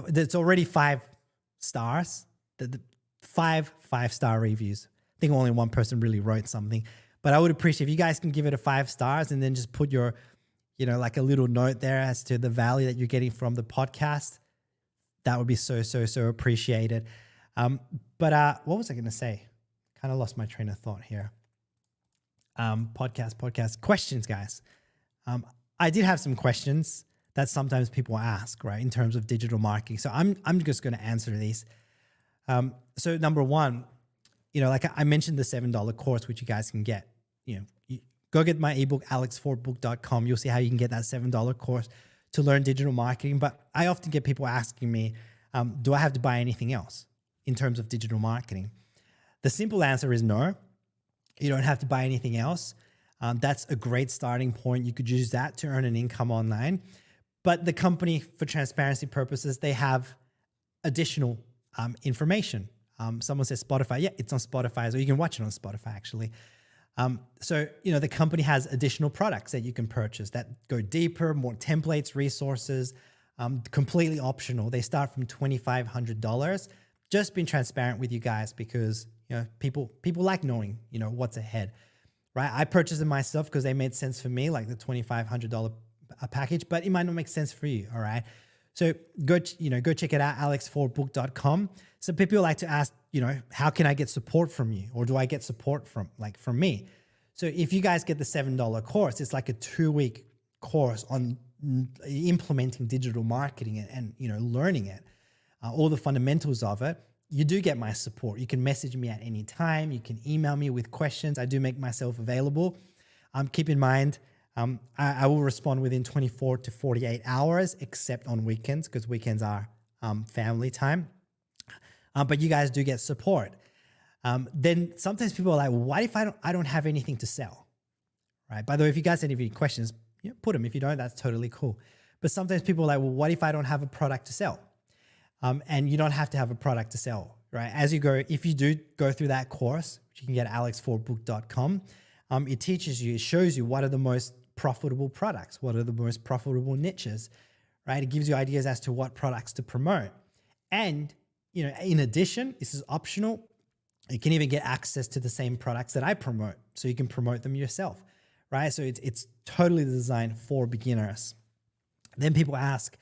There's already 5 stars, the 5-star reviews. I think only one person really wrote something, but I would appreciate if you guys can give it a 5 stars and then just put your, like a little note there as to the value that you're getting from the podcast. That would be so, so, so appreciated. But what was I going to say? Kind of lost my train of thought here. Podcast questions, guys. I did have some questions that sometimes people ask, right, in terms of digital marketing. So I'm just going to answer these. So number one, like I mentioned the $7 course, which you guys can get. Go get my ebook, alexfordbook.com. You'll see how you can get that $7 course to learn digital marketing. But I often get people asking me, do I have to buy anything else in terms of digital marketing? The simple answer is no. You don't have to buy anything else. That's a great starting point. You could use that to earn an income online. But the company, for transparency purposes, they have additional information. Someone says Spotify. Yeah, it's on Spotify. So you can watch it on Spotify, actually. So, the company has additional products that you can purchase that go deeper, more templates, resources, completely optional. They start from $2,500. Just being transparent with you guys because, people like knowing, what's ahead, right? I purchased them myself because they made sense for me, like the $2,500 package, but it might not make sense for you, all right? So go check it out, alexfordbook.com. So people like to ask, how can I get support from you? Or do I get support from me? So if you guys get the $7 course, it's like a 2-week course on implementing digital marketing and learning it, all the fundamentals of it. You do get my support. You can message me at any time. You can email me with questions. I do make myself available. Keep in mind, I will respond within 24 to 48 hours, except on weekends, because weekends are family time. But you guys do get support. Then sometimes people are like, well, what if I don't have anything to sell? Right? By the way, if you guys have any questions, put them. If you don't, that's totally cool. But sometimes people are like, well, what if I don't have a product to sell? And you don't have to have a product to sell, right? If you do go through that course, which you can get at alexfordbook.com, it shows you what are the most profitable products, what are the most profitable niches, right? It gives you ideas as to what products to promote. And, in addition, this is optional, You can even get access to the same products that I promote, so you can promote them yourself, right? So it's totally designed for beginners. Then people ask,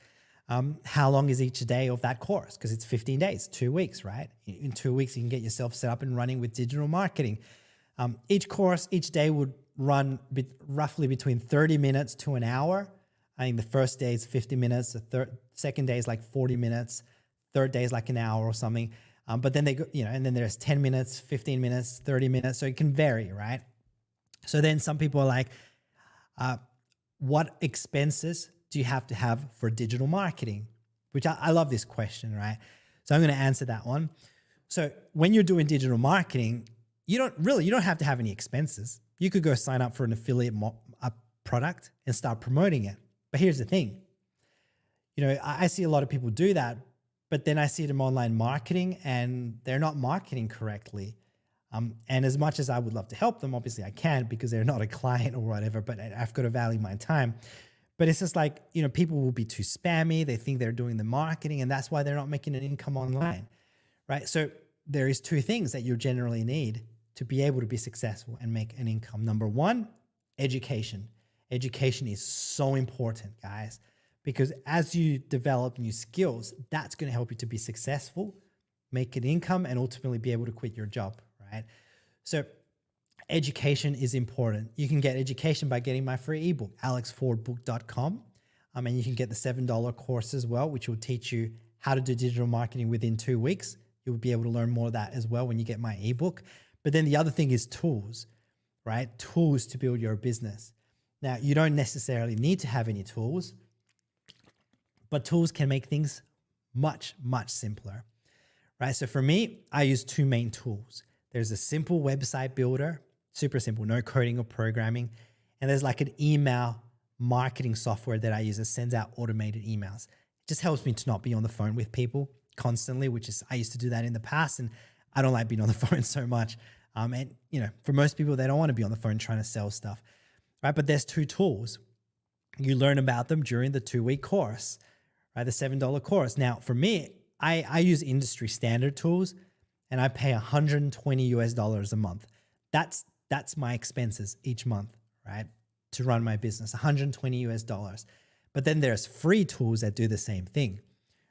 how long is each day of that course? Because it's 15 days, 2 weeks, right? In 2 weeks, you can get yourself set up and running with digital marketing. Each course, each day would run roughly between 30 minutes to an hour. I think the first day is 50 minutes, the second day is like 40 minutes, third day is like an hour or something. But then they go, and then there's 10 minutes, 15 minutes, 30 minutes. So it can vary, right? So then some people are like, what expenses do you have to have for digital marketing? Which I love this question, right? So I'm going to answer that one. So when you're doing digital marketing, you don't have to have any expenses. You could go sign up for an affiliate product and start promoting it. But here's the thing, I see a lot of people do that, but then I see them online marketing and they're not marketing correctly. And as much as I would love to help them, obviously I can't because they're not a client or whatever, but I've got to value my time. But it's just like, people will be too spammy. They think they're doing the marketing and that's why they're not making an income online, right? So there is two things that you generally need to be able to be successful and make an income. Number one, education. Education is so important, guys, because as you develop new skills, that's going to help you to be successful, make an income, and ultimately be able to quit your job, right? So education is important. You can get education by getting my free ebook, alexfordbook.com. And you can get the $7 course as well, which will teach you how to do digital marketing within 2 weeks. You'll be able to learn more of that as well when you get my ebook. But then the other thing is tools, right? Tools to build your business. Now, you don't necessarily need to have any tools, but tools can make things much, much simpler, right? So for me, I use two main tools. There's a simple website builder, super simple, no coding or programming. And there's like an email marketing software that I use that sends out automated emails. It just helps me to not be on the phone with people constantly, which is, I used to do that in the past and I don't like being on the phone so much. And for most people, they don't want to be on the phone trying to sell stuff, right? But there's two tools. You learn about them during the 2-week course, right? The $7 course. Now, for me, I use industry standard tools and I pay $120 a month. That's my expenses each month, right? To run my business, $120. But then there's free tools that do the same thing,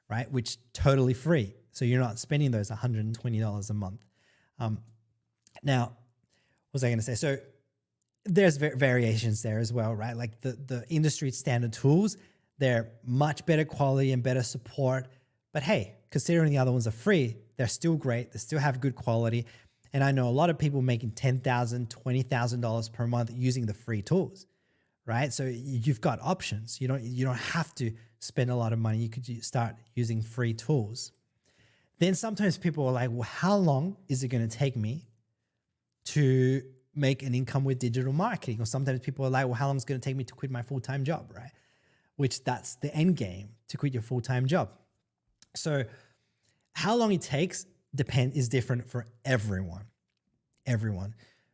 right? Which totally free. So you're not spending those $120 a month. Now, what was I going to say? So there's variations there as well, right? Like the industry standard tools, they're much better quality and better support. But hey, considering the other ones are free, they're still great. They still have good quality. And I know a lot of people making $10,000, $20,000 per month using the free tools, right? So you've got options. You don't have to spend a lot of money. You could start using free tools. Then sometimes people are like, well, how long is it going to take me to make an income with digital marketing? Or sometimes people are like, well, how long is it going to take me to quit my full-time job, right? Which that's the end game, to quit your full-time job. So how long it takes is different for everyone,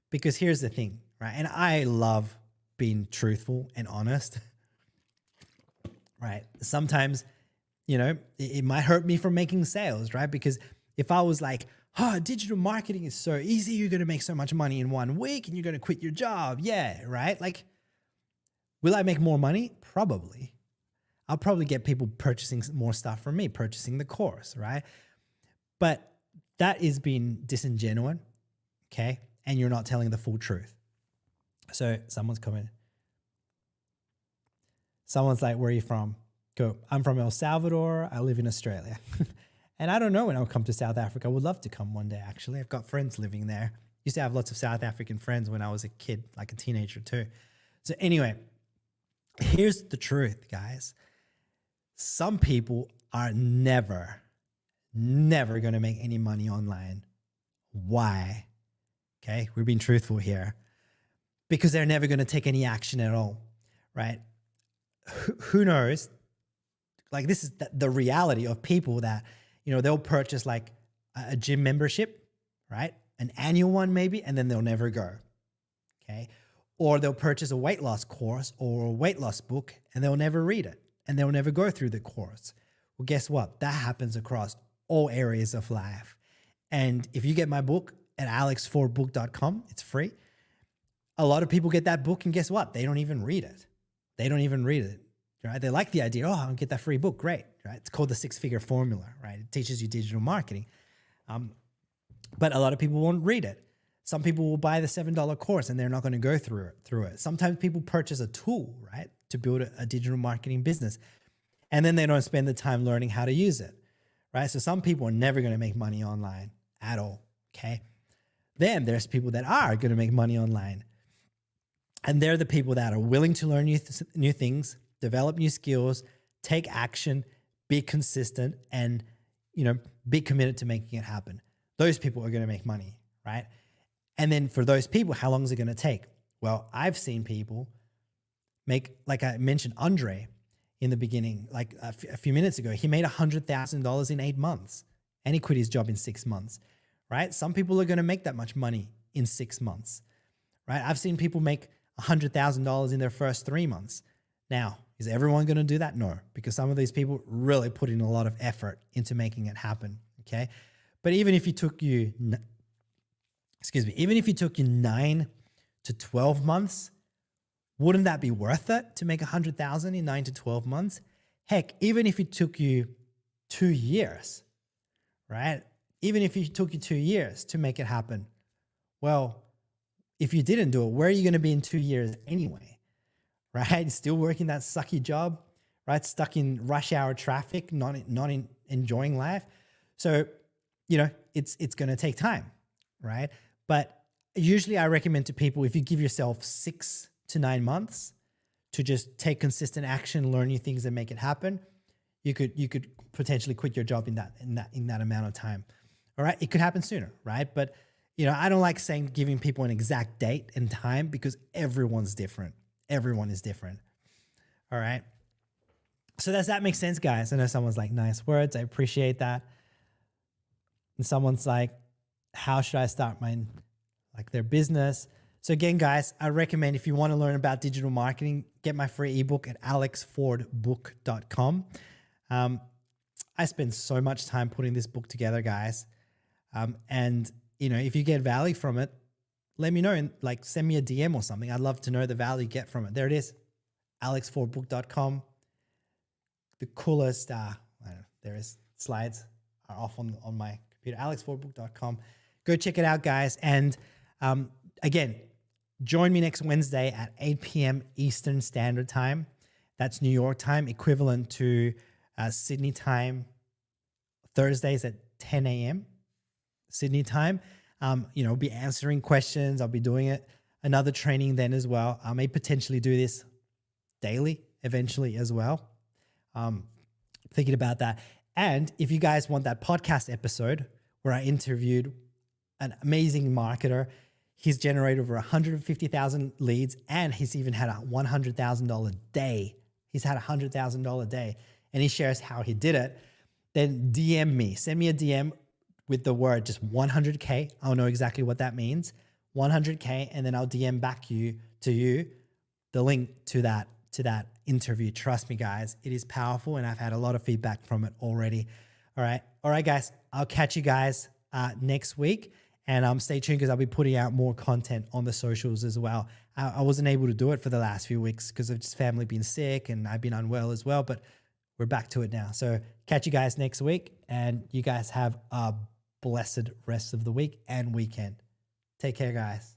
because here's the thing, right? And I love being truthful and honest, right? Sometimes, it might hurt me from making sales, right? Because if I was like, digital marketing is so easy, you're going to make so much money in 1 week and you're going to quit your job. Yeah, right? Like, will I make more money? Probably. I'll probably get people purchasing more stuff from me, purchasing the course, right? But that is being disingenuous, okay? And you're not telling the full truth. So someone's coming. Someone's like, where are you from? Go, I'm from El Salvador. I live in Australia. And I don't know when I'll come to South Africa. I would love to come one day, actually. I've got friends living there. Used to have lots of South African friends when I was a kid, like a teenager too. So anyway, here's the truth, guys. Some people are never going to make any money online. Why? Okay, we're being truthful here. Because they're never going to take any action at all, right? Who knows? Like, this is the reality of people that, they'll purchase like a gym membership, right? An annual one maybe, and then they'll never go, okay? Or they'll purchase a weight loss course or a weight loss book and they'll never read it and they'll never go through the course. Well, guess what? That happens across all areas of life. And if you get my book, at alexfordbook.com. It's free. A lot of people get that book and guess what? They don't even read it. They don't even read it, right? They like the idea. Oh, I'll get that free book. Great, right? It's called the 6-Figure Formula, right? It teaches you digital marketing. But a lot of people won't read it. Some people will buy the $7 course and they're not going to go through it. Sometimes people purchase a tool, right, to build a digital marketing business. And then they don't spend the time learning how to use it, right? So some people are never going to make money online at all, okay? Then there's people that are going to make money online. And they're the people that are willing to learn new things, develop new skills, take action, be consistent, and, be committed to making it happen. Those people are going to make money, right? And then for those people, how long is it going to take? Well, I've seen people make, like I mentioned, Andre in the beginning, like a few minutes ago, he made $100,000 in 8 months and he quit his job in 6 months, right? Some people are going to make that much money in 6 months, right? I've seen people make $100,000 in their first 3 months. Now, is everyone going to do that? No, because some of these people really put in a lot of effort into making it happen, okay? But even if it took you 9 to 12 months, wouldn't that be worth it to make 100,000 in 9 to 12 months? Heck, even if it took you 2 years, right? Even if it took you 2 years to make it happen, well, if you didn't do it, where are you going to be in 2 years anyway, right? Still working that sucky job, right? Stuck in rush hour traffic, not enjoying life. So, it's going to take time, right? But usually I recommend to people, if you give yourself 6 to 9 months to just take consistent action, learn new things and make it happen, you could potentially quit your job in that amount of time. All right. It could happen sooner, right? But I don't like giving people an exact date and time because everyone's different. Everyone is different. All right. So does that make sense, guys? I know someone's like, nice words. I appreciate that. And someone's like, how should I start their business? So again, guys, I recommend if you want to learn about digital marketing, get my free ebook at alexfordbook.com. I spend so much time putting this book together, guys. And if you get value from it, let me know and send me a DM or something. I'd love to know the value you get from it. There it is, alexfordbook.com. The coolest, there is slides are off on my computer, alexfordbook.com. Go check it out, guys. And again, join me next Wednesday at 8 p.m. Eastern Standard Time. That's New York time, equivalent to Sydney time. Thursdays at 10 a.m. Sydney time. I'll be answering questions. I'll be doing it. Another training then as well. I may potentially do this daily eventually as well. Thinking about that. And if you guys want that podcast episode where I interviewed an amazing marketer, he's generated over 150,000 leads and he's even had a $100,000 day. He's had a $100,000 day and he shares how he did it. Then DM me, send me a DM with the word just 100K. I'll know exactly what that means. 100K. And then I'll DM back to you the link to that interview. Trust me, guys, it is powerful and I've had a lot of feedback from it already. All right, guys, I'll catch you guys next week and stay tuned because I'll be putting out more content on the socials as well. I wasn't able to do it for the last few weeks because of just family being sick and I've been unwell as well, but we're back to it now. So catch you guys next week and you guys have a blessed rest of the week and weekend. Take care, guys.